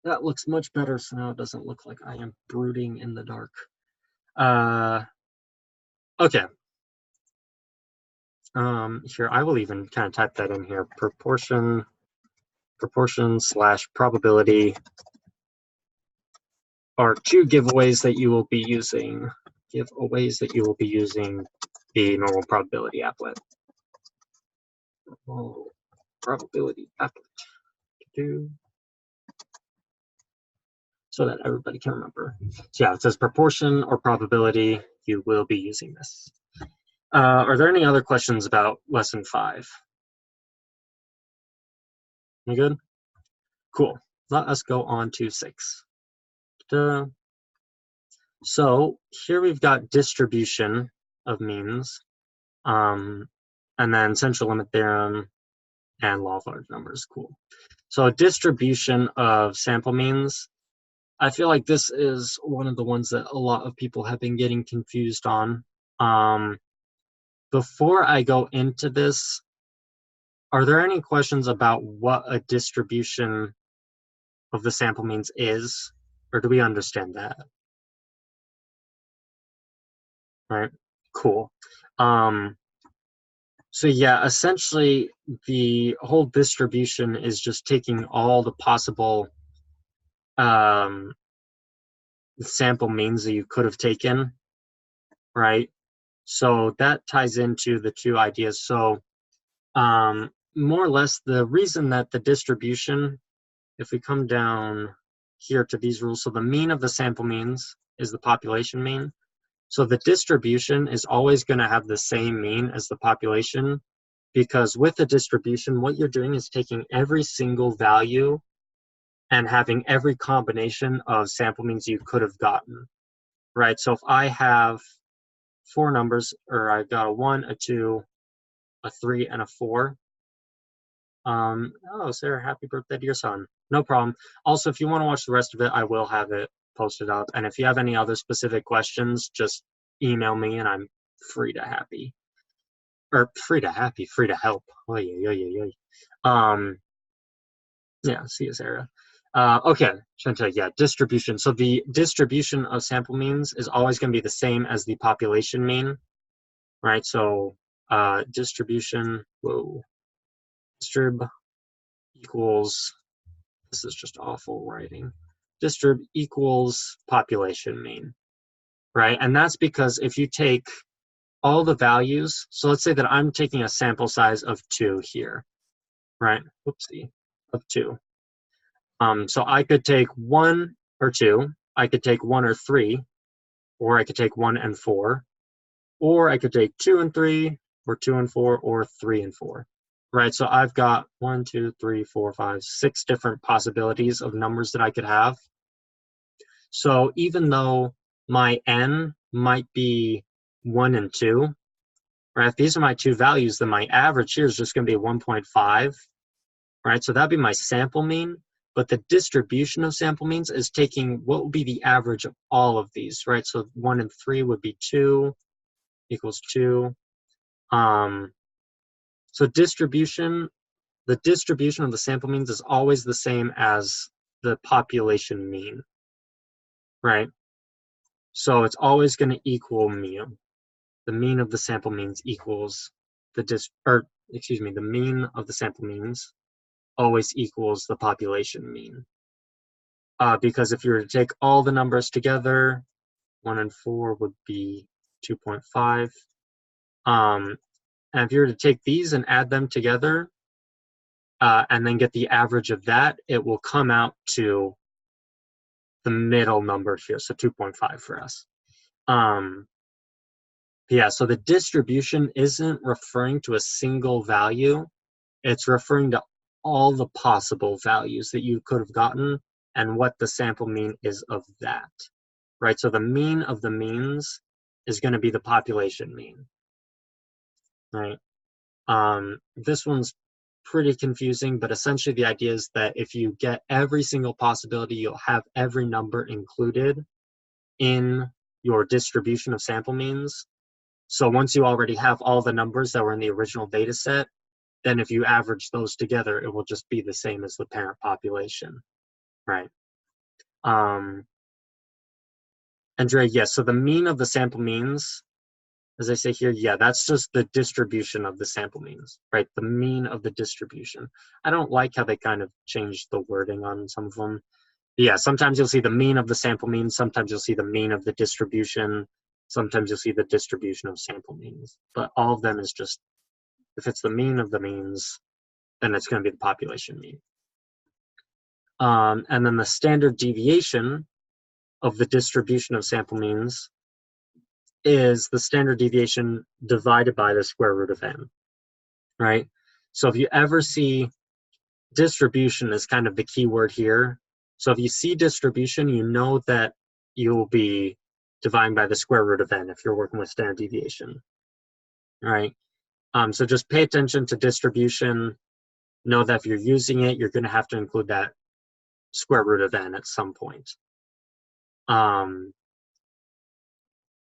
A: That looks much better, so now it doesn't look like I am brooding in the dark. Okay. Here, I will even kind of type that in here. Proportion / probability are two giveaways that you will be using. Giveaways that you will be using the normal probability applet. Normal probability applet. So that everybody can remember. So yeah, it says proportion or probability, you will be using this. Are there any other questions about lesson 5? You good? Cool. Let us go on to 6. So here we've got distribution of means, and then central limit theorem and law of large numbers. Cool. So distribution of sample means, I feel like this is one of the ones that a lot of people have been getting confused on. Before I go into this, are there any questions about what a distribution of the sample means is, or do we understand that? Right, cool. So yeah, essentially the whole distribution is just taking all the possible sample means that you could have taken, right? So that ties into the two ideas. So more or less the reason that the distribution, if we come down here to these rules, so the mean of the sample means is the population mean. So the distribution is always going to have the same mean as the population, because with the distribution, what you're doing is taking every single value and having every combination of sample means you could have gotten, right? So if I have 4 numbers, or I've got a 1, a 2, a 3, and a 4. Oh, Sarah, happy birthday to your son. No problem. Also, if you want to watch the rest of it, I will have it posted up. And if you have any other specific questions, just email me and I'm free to help. Yeah, see you, Sarah. Okay, Shanta, yeah, distribution. So the distribution of sample means is always going to be the same as the population mean, right? So distribution, distrib equals, this is just awful writing, distrib equals population mean, right? And that's because if you take all the values, so let's say that I'm taking a sample size of 2 here, right? Whoopsie, of 2. So I could take 1 or 2, I could take 1 or 3, or I could take 1 and 4, or I could take 2 and 3, or 2 and 4, or 3 and 4, right? So I've got 1, 2, 3, 4, 5, 6 different possibilities of numbers that I could have. So even though my n might be 1 and 2, right? If these are my 2 values, then my average here is just going to be 1.5, right? So that'd be my sample mean. But the distribution of sample means is taking what would be the average of all of these, right? So 1 and 3 would be 2 equals 2. So distribution, the distribution of the sample means is always the same as the population mean, right? So it's always going to equal mu. The mean of the sample means equals the the mean of the sample means always equals the population mean. Because if you were to take all the numbers together, 1 and 4 would be 2.5. And if you were to take these and add them together, and then get the average of that, it will come out to the middle number here, so 2.5 for us. Yeah, so the distribution isn't referring to a single value. It's referring to all the possible values that you could have gotten and what the sample mean is of that, right? So the mean of the means is going to be the population mean, right? This one's pretty confusing, but essentially the idea is that if you get every single possibility, you'll have every number included in your distribution of sample means. So once you already have all the numbers that were in the original data set, then if you average those together, it will just be the same as the parent population, right? Andrea, yes, so the mean of the sample means, as I say here, yeah, that's just the distribution of the sample means, right? The mean of the distribution. I don't like how they kind of changed the wording on some of them. But yeah, sometimes you'll see the mean of the sample means, sometimes you'll see the mean of the distribution, sometimes you'll see the distribution of sample means. But all of them is just, if it's the mean of the means, then it's going to be the population mean. And then the standard deviation of the distribution of sample means is the standard deviation divided by the square root of n, right? So if you ever see distribution is kind of the key word here. So if you see distribution, you know that you'll be dividing by the square root of n if you're working with standard deviation, right? So just pay attention to distribution. Know that if you're using it, you're going to have to include that square root of n at some point.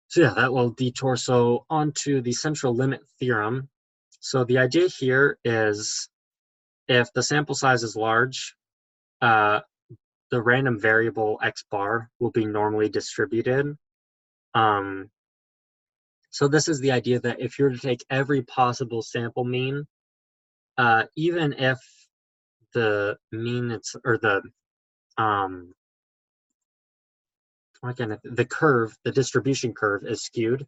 A: So yeah, that will detour. So onto the central limit theorem. So the idea here is if the sample size is large, the random variable x bar will be normally distributed. So this is the idea that if you were to take every possible sample mean, even if the mean it's, or the curve, the distribution curve is skewed.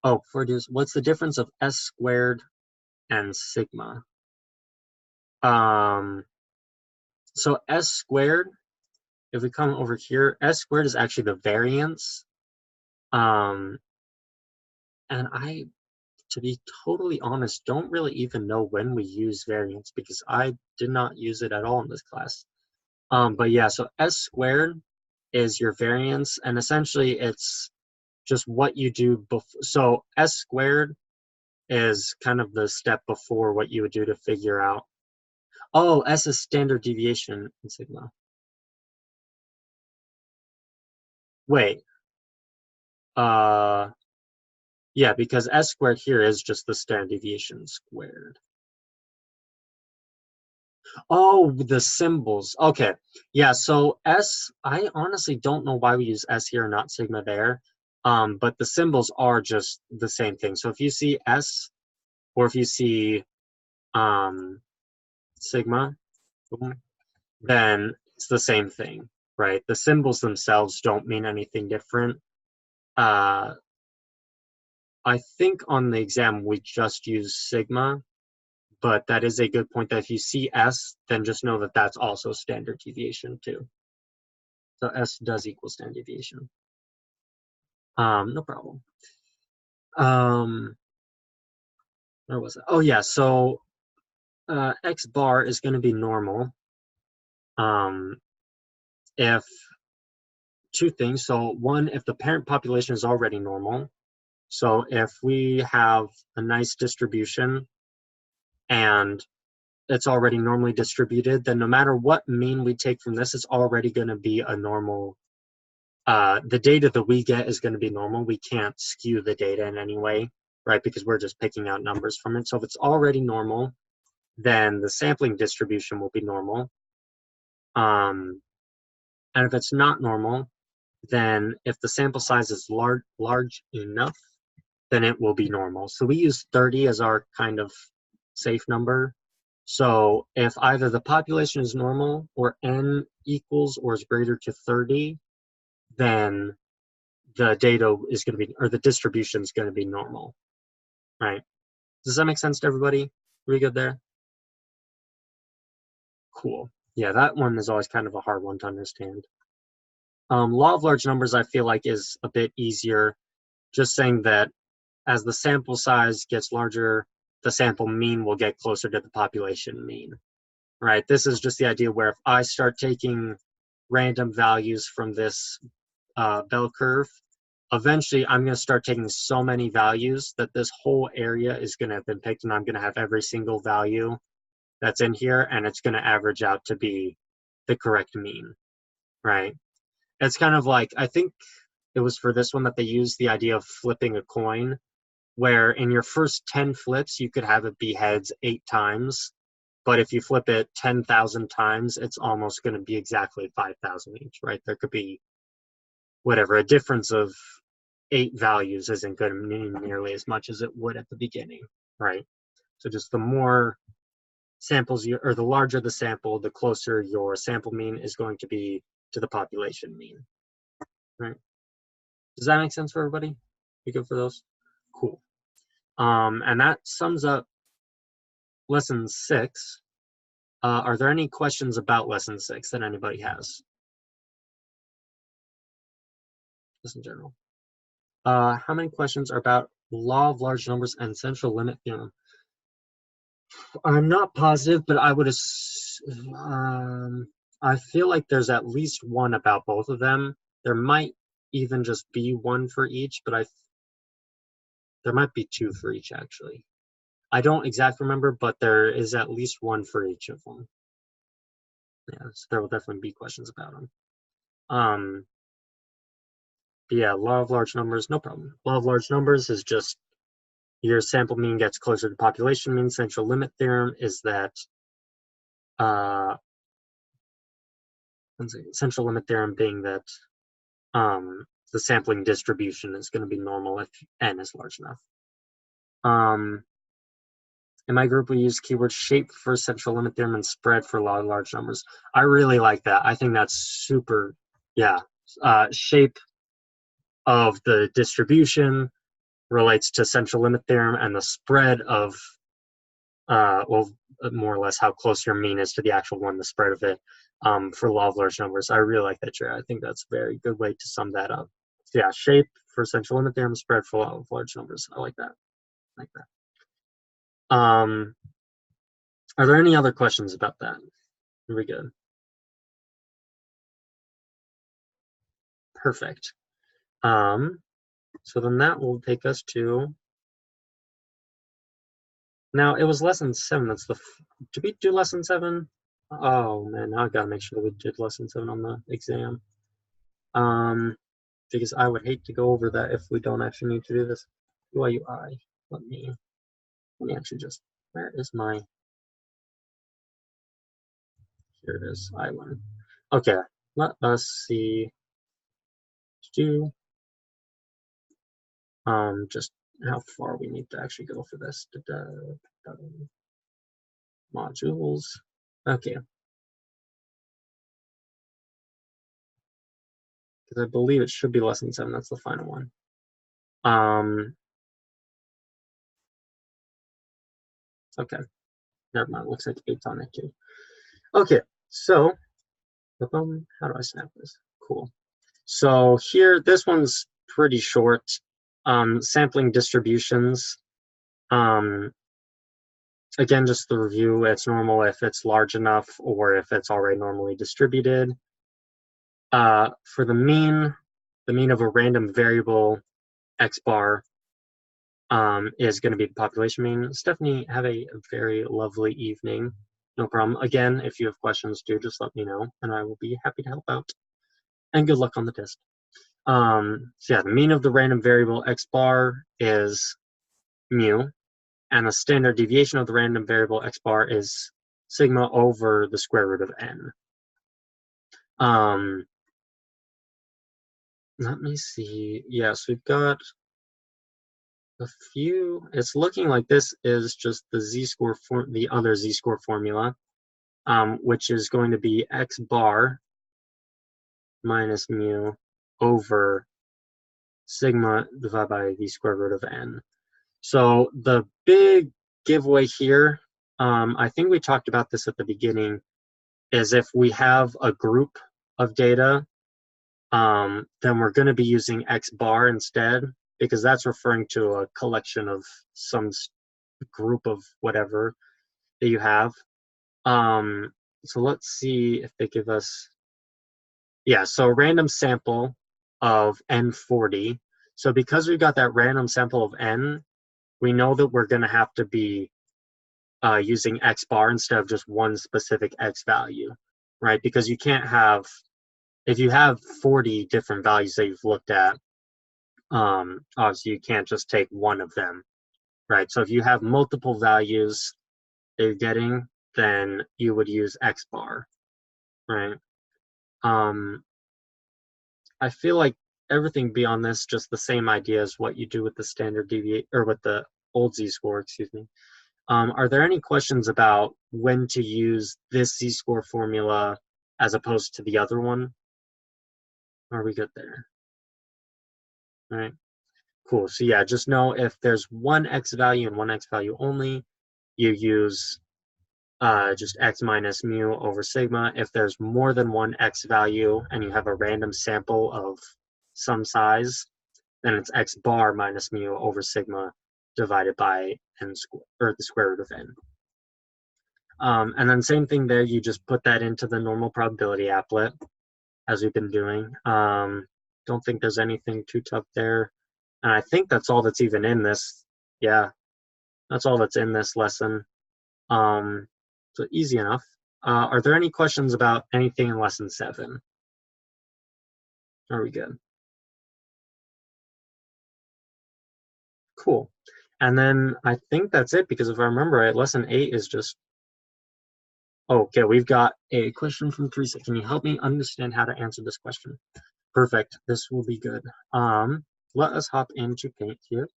A: Oh, what's the difference of s squared and sigma? So s squared, if we come over here, s squared is actually the variance. And I, to be totally honest, don't really even know when we use variance because I did not use it at all in this class. But yeah, so s squared is your variance, and essentially it's just what you do before. So s squared is kind of the step before what you would do to figure out. Oh, s is standard deviation in sigma. Wait. Yeah, because s squared here is just the standard deviation squared. Oh, the symbols. Okay. Yeah, so s, I honestly don't know why we use s here and not sigma there. But the symbols are just the same thing. So if you see s, or if you see sigma, then it's the same thing, right? The symbols themselves don't mean anything different. I think on the exam we just use sigma, but that is a good point that if you see s, then just know that that's also standard deviation too. So s does equal standard deviation. No problem. Where was it? Oh yeah, so x bar is going to be normal. If two things. So one, if the parent population is already normal. So if we have a nice distribution and it's already normally distributed, then no matter what mean we take from this, it's already going to be a normal. The data that we get is going to be normal. We can't skew the data in any way, right? Because we're just picking out numbers from it. So if it's already normal, then the sampling distribution will be normal. And if it's not normal, then if the sample size is large enough, then it will be normal. So we use 30 as our kind of safe number. So if either the population is normal or n equals or is greater to 30, then the data is going to be, or the distribution is going to be normal, right? Does that make sense to everybody? Are we good there? Cool. Yeah, that one is always kind of a hard one to understand. Law of large numbers, I feel like, is a bit easier. Just saying that as the sample size gets larger, the sample mean will get closer to the population mean, right? This is just the idea where if I start taking random values from this bell curve, eventually I'm going to start taking so many values that this whole area is going to have been picked, and I'm going to have every single value that's in here, and it's going to average out to be the correct mean, right? It's kind of like, I think it was for this one that they used the idea of flipping a coin, where in your first 10 flips, you could have it be heads 8 times. But if you flip it 10,000 times, it's almost going to be exactly 5,000 each, right? There could be, whatever, a difference of 8 values isn't going to mean nearly as much as it would at the beginning, right? So just the more samples you, or the larger the sample, the closer your sample mean is going to be to the population mean, right? Does that make sense for everybody? You good for those? Cool. And that sums up lesson 6. Are there any questions about lesson 6 that anybody has? Just in general. How many questions are about law of large numbers and central limit theorem? I'm not positive, but I would I feel like there's at least one about both of them. There might even just be one for each, but there might be 2 for each actually. I don't exactly remember, but there is at least one for each of them. Yeah, so there will definitely be questions about them. But yeah, law of large numbers, no problem. Law of large numbers is just your sample mean gets closer to population mean. Central limit theorem is that central limit theorem being that the sampling distribution is going to be normal if n is large enough. In my group, we use keywords shape for central limit theorem and spread for law of large numbers. I really like that. I think that's super, yeah. Shape of the distribution relates to central limit theorem, and the spread of, well, more or less how close your mean is to the actual one, the spread of it, for law of large numbers. I really like that, Jared. I think that's a very good way to sum that up. So yeah, shape for central limit theorem, spread for law of large numbers. I like that. I like that. Are there any other questions about that? Are we good? Perfect. So then that will take us to, now it was lesson 7. That's the, did we do lesson 7? Oh man, now I gotta make sure that we did lesson 7 on the exam. Because I would hate to go over that if we don't actually need to do this. UIUI, let me actually just, where is my, here it is, I-learn. Okay, let us see, do, just how far we need to actually go for this. Modules, okay. Because I believe it should be lesson 7, that's the final one. Okay, never mind, looks like 8's on it too. Okay, so, how do I snap this? Cool. So here, this one's pretty short. Sampling distributions. Again, just the review, it's normal if it's large enough or if it's already normally distributed. For the mean of a random variable x bar is going to be the population mean. Stephanie, have a very lovely evening. No problem. Again, if you have questions, do just let me know, and I will be happy to help out. And good luck on the test. So yeah, the mean of the random variable x bar is mu, and the standard deviation of the random variable x bar is sigma over the square root of n. Let me see. Yes, we've got a few. It's looking like this is just the z-score the other z-score formula, which is going to be x bar minus mu over sigma divided by the square root of n. So the big giveaway here, I think we talked about this at the beginning, is if we have a group of data, then we're going to be using x bar instead, because that's referring to a collection of some group of whatever that you have. So let's see if they give us, yeah, so random sample of n40. So because we've got that random sample of n, we know that we're going to have to be using x bar instead of just one specific x value, right? Because you can't have, if you have 40 different values that you've looked at, obviously you can't just take one of them, right? So if you have multiple values that you're getting, then you would use x bar, right? I feel like everything beyond this, just the same idea as what you do with the standard deviate, or with the old z-score, excuse me. Are there any questions about when to use this z-score formula as opposed to the other one? Are we good there? All right, cool. So yeah, just know if there's one x value and one x value only, you use just x minus mu over sigma. If there's more than one x value and you have a random sample of some size, then it's x bar minus mu over sigma divided by n squared, or the square root of n. And then same thing there, you just put that into the normal probability applet, as we've been doing. Don't think there's anything too tough there. And I think that's all that's even in this. Yeah, that's all that's in this lesson. So easy enough. Are there any questions about anything in lesson 7? Are we good? Cool. And then I think that's it, because if I remember right, lesson 8 is just, okay, we've got a question from Teresa. Can you help me understand how to answer this question? Perfect. This will be good. Let us hop into Paint here.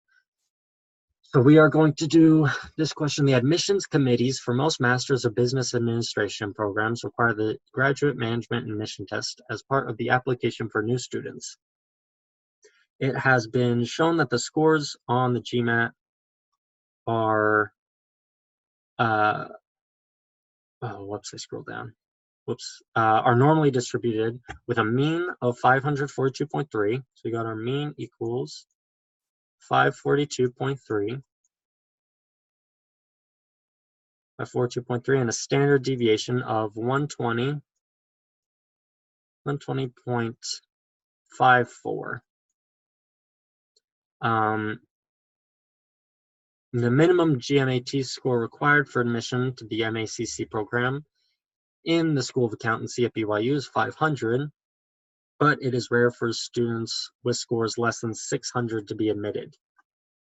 A: So we are going to do this question. The admissions committees for most Masters of Business Administration programs require the Graduate Management Admission Test as part of the application for new students. It has been shown that the scores on the GMAT are, whoops, I scrolled down. Whoops, are normally distributed with a mean of 542.3. So we got our mean equals 542.3. 542.3 and a standard deviation of 120.54. The minimum GMAT score required for admission to the MACC program in the School of Accountancy at BYU is 500, but it is rare for students with scores less than 600 to be admitted.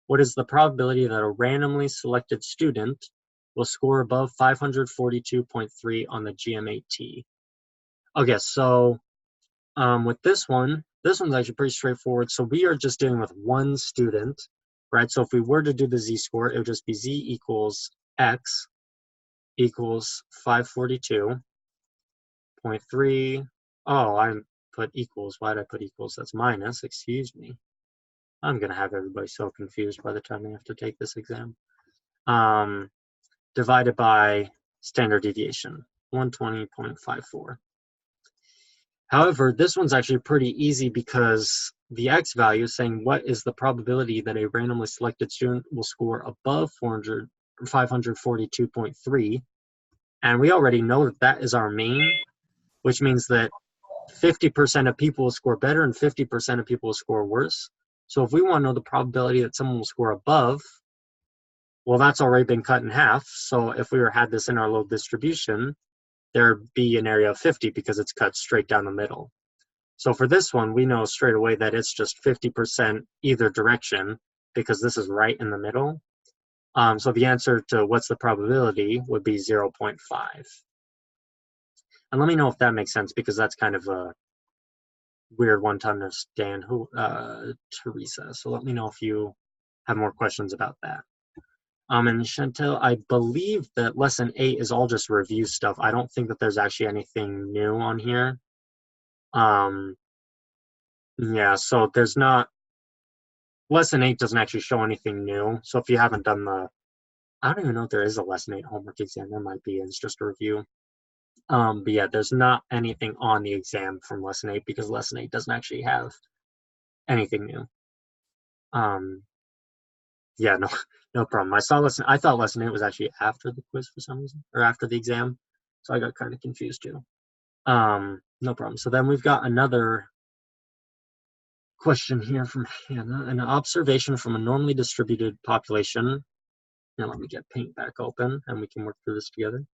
A: What is the probability that a randomly selected student will score above 542.3 on the GMAT? Okay, so with this one's actually pretty straightforward. So we are just dealing with one student, right? So if we were to do the z-score, it would just be z equals x equals 542.3. Oh, I put equals. Why did I put equals? That's minus. Excuse me. I'm going to have everybody so confused by the time they have to take this exam. Divided by standard deviation, 120.54. However, this one's actually pretty easy because the x value is saying what is the probability that a randomly selected student will score above 542.3. And we already know that that is our mean, which means that 50% of people will score better and 50% of people will score worse. So if we want to know the probability that someone will score above, well, that's already been cut in half. So if we had this in our little distribution, there'd be an area of 50 because it's cut straight down the middle. So for this one, we know straight away that it's just 50% either direction because this is right in the middle. So the answer to what's the probability would be 0.5. And let me know if that makes sense, because that's kind of a weird one to understand, Teresa. So let me know if you have more questions about that. And Chantel, I believe that lesson 8 is all just review stuff. I don't think that there's actually anything new on here. Yeah, so there's not, lesson 8 doesn't actually show anything new. So if you haven't done I don't even know if there is a lesson 8 homework exam. There might be, it's just a review. But yeah, there's not anything on the exam from lesson 8 because lesson 8 doesn't actually have anything new. Yeah, no problem. I thought lesson 8 was actually after the quiz for some reason, or after the exam. So I got kind of confused too. No problem. So then we've got another question here from Hannah. An observation from a normally distributed population. Now let me get Paint back open and we can work through this together.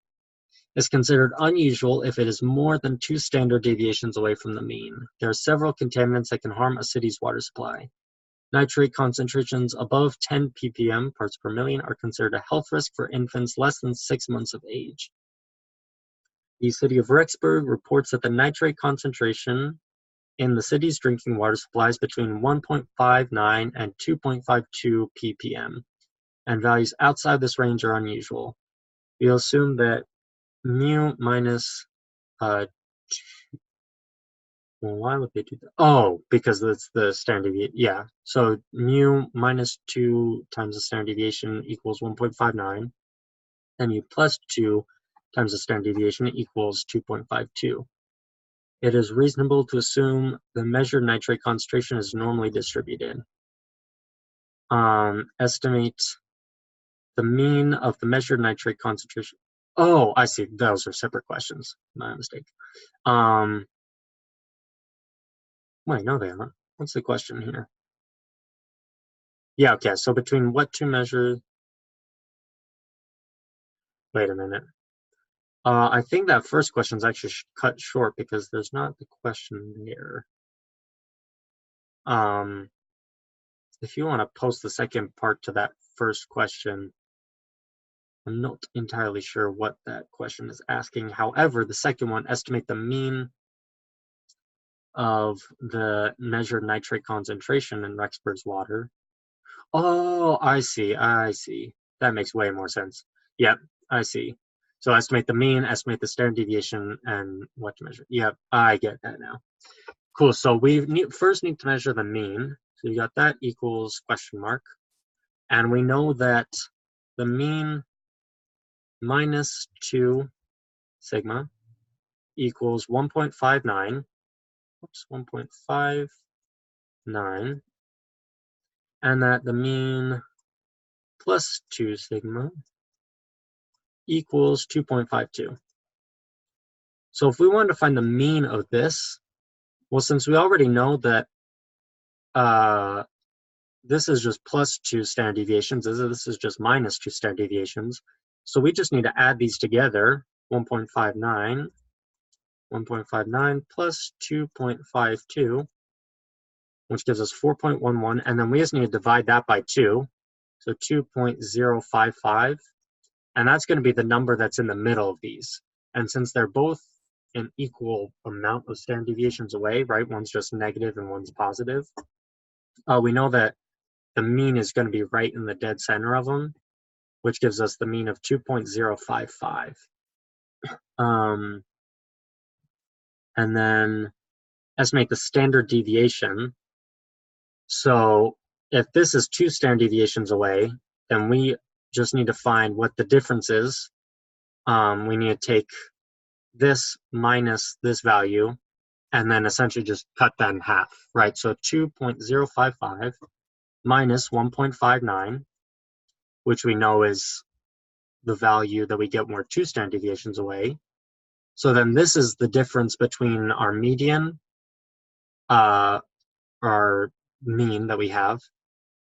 A: Is considered unusual if it is more than 2 standard deviations away from the mean. There are several contaminants that can harm a city's water supply. Nitrate concentrations above 10 ppm parts per million are considered a health risk for infants less than 6 months of age. The city of Rexburg reports that the nitrate concentration in the city's drinking water supplies between 1.59 and 2.52 ppm, and values outside this range are unusual. We'll assume that mu minus, well, why would they do that? Oh, because it's the standard deviation. Yeah, so mu minus 2 times the standard deviation equals 1.59, and mu plus 2 times the standard deviation equals 2.52. It is reasonable to assume the measured nitrate concentration is normally distributed. Estimate the mean of the measured nitrate concentration. Oh, I see. Those are separate questions. My mistake. Wait, no, they aren't. What's the question here? Yeah, okay. So between what two measures? Wait a minute. I think that first question is actually cut short because there's not the question there. If you want to post the second part to that first question, I'm not entirely sure what that question is asking. However, the second one, estimate the mean of the measured nitrate concentration in Rexburg's water. Oh, I see. That makes way more sense. Yep, I see. So estimate the mean, estimate the standard deviation, and what to measure. Yep, I get that now. Cool, so we first need to measure the mean. So you got that equals question mark. And we know that the mean minus 2 sigma equals 1.59. Oops, 1.59. And that the mean plus 2 sigma equals 2.52. So if we wanted to find the mean of this, well, since we already know that this is just plus 2 standard deviations, this is just minus 2 standard deviations, so we just need to add these together, 1.59 plus 2.52, which gives us 4.11, and then we just need to divide that by 2, so 2.055, and that's going to be the number that's in the middle of these. And since they're both an equal amount of standard deviations away, right, one's just negative and one's positive, we know that the mean is going to be right in the dead center of them, which gives us the mean of 2.055. And then estimate the standard deviation. So if this is 2 standard deviations away, then we just need to find what the difference is. We need to take this minus this value and then essentially just cut that in half, right? So 2.055 minus 1.59, which we know is the value that we get when we're 2 standard deviations away. So then this is the difference between our median, our mean that we have,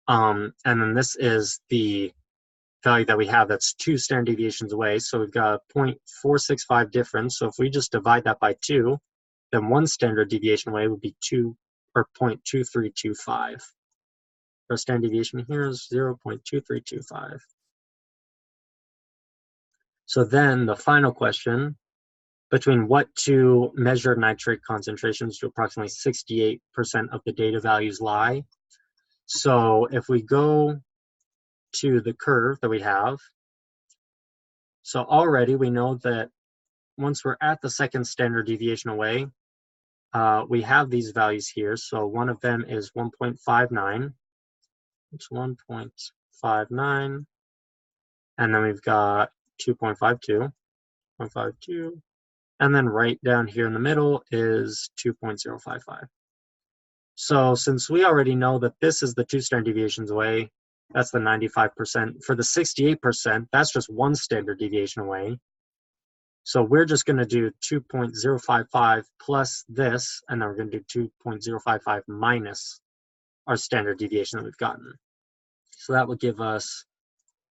A: and then this is the value that we have that's 2 standard deviations away. So we've got a 0.465 difference. So if we just divide that by 2, then 1 standard deviation away would be 2 or 0.2325. Our standard deviation here is 0.2325. So then the final question, between what two measured nitrate concentrations do approximately 68% of the data values lie? So if we go to the curve that we have, so already we know that once we're at the second standard deviation away, we have these values here. So one of them is 1.59. It's 1.59. And then we've got 2.52, 0.52. And then right down here in the middle is 2.055. So since we already know that this is the 2 standard deviations away, that's the 95%. For the 68%, that's just 1 standard deviation away. So we're just going to do 2.055 plus this, and then we're going to do 2.055 minus our standard deviation that we've gotten. So that would give us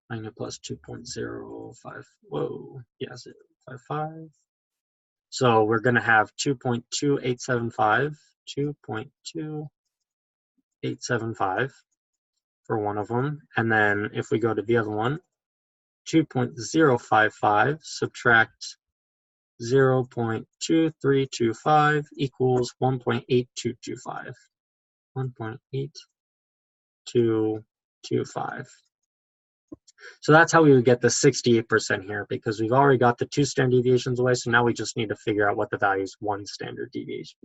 A: minus plus 2.05. Whoa, yeah, 0.55. So we're going to have 2.2875, 2.2875 for one of them. And then if we go to the other one, 2.055, subtract 0.2325 equals 1.8225. 1.8225. So that's how we would get the 68% here, because we've already got the 2 standard deviations away. So now we just need to figure out what the value is 1 standard deviation.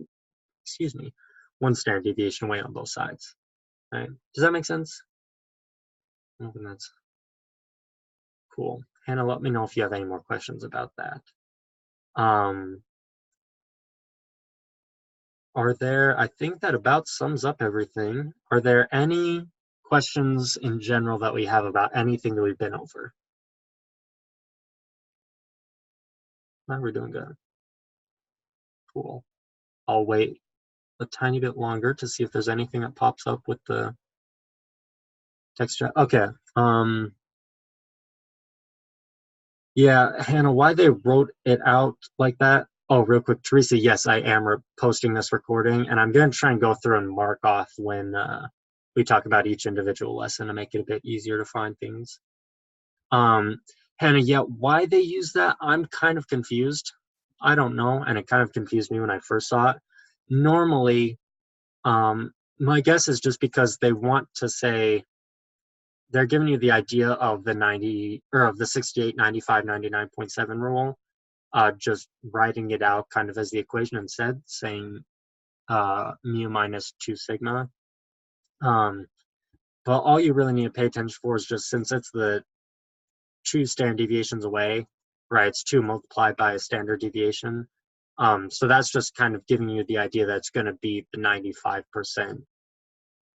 A: Excuse me, 1 standard deviation away on both sides. Right? Does that make sense? I think that's cool. Hannah, let me know if you have any more questions about that. Are there, I think that about sums up everything. Are there any questions in general that we have about anything that we've been over? No, we're doing good. Cool. I'll wait a tiny bit longer to see if there's anything that pops up with the text chat. Okay. Yeah, Hannah, why they wrote it out like that? Oh, real quick, Teresa, yes, I am posting this recording, and I'm going to try and go through and mark off when we talk about each individual lesson to make it a bit easier to find things. Hannah, yeah, why they use that, I'm kind of confused. I don't know, and it kind of confused me when I first saw it. Normally, my guess is just because they want to say, they're giving you the idea of the 90 or of the 68, 95, 99.7 rule, just writing it out kind of as the equation instead, saying mu minus 2 sigma. But all you really need to pay attention for is just, since it's the 2 standard deviations away, right? It's 2 multiplied by a standard deviation. So that's just kind of giving you the idea that it's going to be the 95%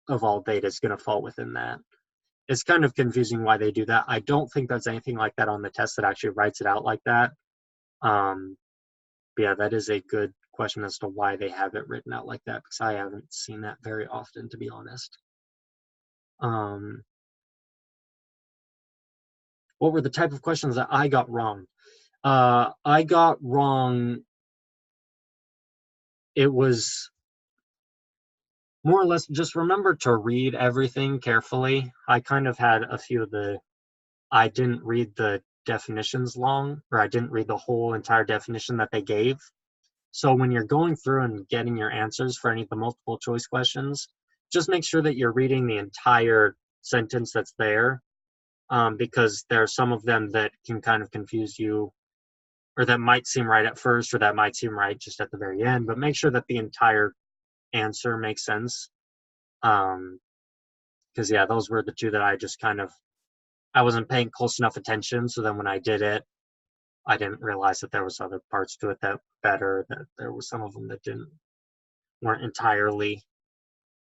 A: of all data is going to fall within that. It's kind of confusing why they do that. I don't think there's anything like that on the test that actually writes it out like that. But yeah, that is a good question as to why they have it written out like that, because I haven't seen that very often, to be honest. What were the type of questions that I got wrong? I got wrong, it was more or less just remember to read everything carefully. I kind of had a few of the, I didn't read the definitions long, or I didn't read the whole entire definition that they gave. So when you're going through and getting your answers for any of the multiple choice questions, just make sure that you're reading the entire sentence that's there, because there are some of them that can kind of confuse you, or that might seem right at first, or that might seem right just at the very end, but make sure that the entire answer makes sense. Because yeah, those were the two that I just kind of, I wasn't paying close enough attention, so then when I did it, I didn't realize that there was other parts to it that better, that there were some of them that weren't entirely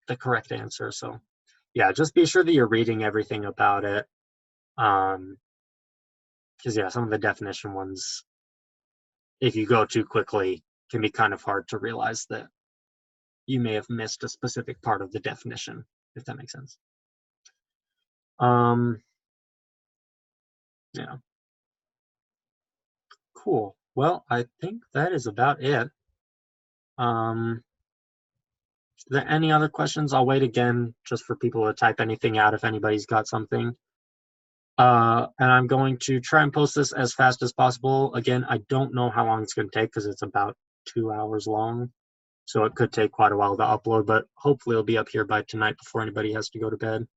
A: the correct answer. So yeah, just be sure that you're reading everything about it. Because yeah, some of the definition ones, if you go too quickly, can be kind of hard to realize that you may have missed a specific part of the definition, if that makes sense. Yeah. Cool. Well, I think that is about it. Is there any other questions? I'll wait again just for people to type anything out if anybody's got something. And I'm going to try and post this as fast as possible. Again, I don't know how long it's going to take because it's about 2 hours long. So it could take quite a while to upload, but hopefully it'll be up here by tonight before anybody has to go to bed.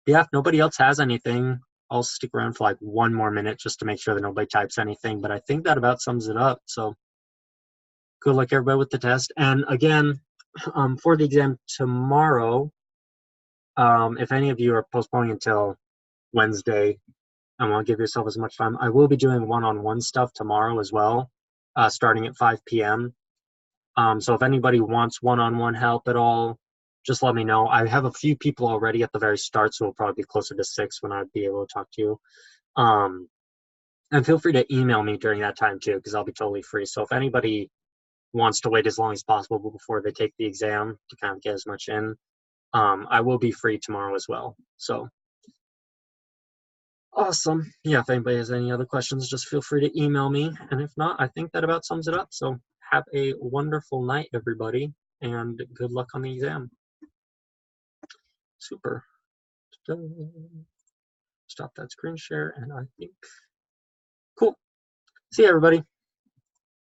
A: Yeah, if nobody else has anything, I'll stick around for like 1 more minute just to make sure that nobody types anything. But I think that about sums it up. So good luck, everybody, with the test. And again, for the exam tomorrow, if any of you are postponing until Wednesday and want to give yourself as much time, I will be doing one-on-one stuff tomorrow as well, starting at 5 p.m. So if anybody wants one-on-one help at all, just let me know. I have a few people already at the very start, so it'll probably be closer to 6 when I'd be able to talk to you. And feel free to email me during that time too, because I'll be totally free. So if anybody wants to wait as long as possible before they take the exam to kind of get as much in, I will be free tomorrow as well. So awesome. Yeah, if anybody has any other questions, just feel free to email me. And if not, I think that about sums it up. So have a wonderful night, everybody, and good luck on the exam. Super. Stop that screen share, and I think, cool. See you, everybody.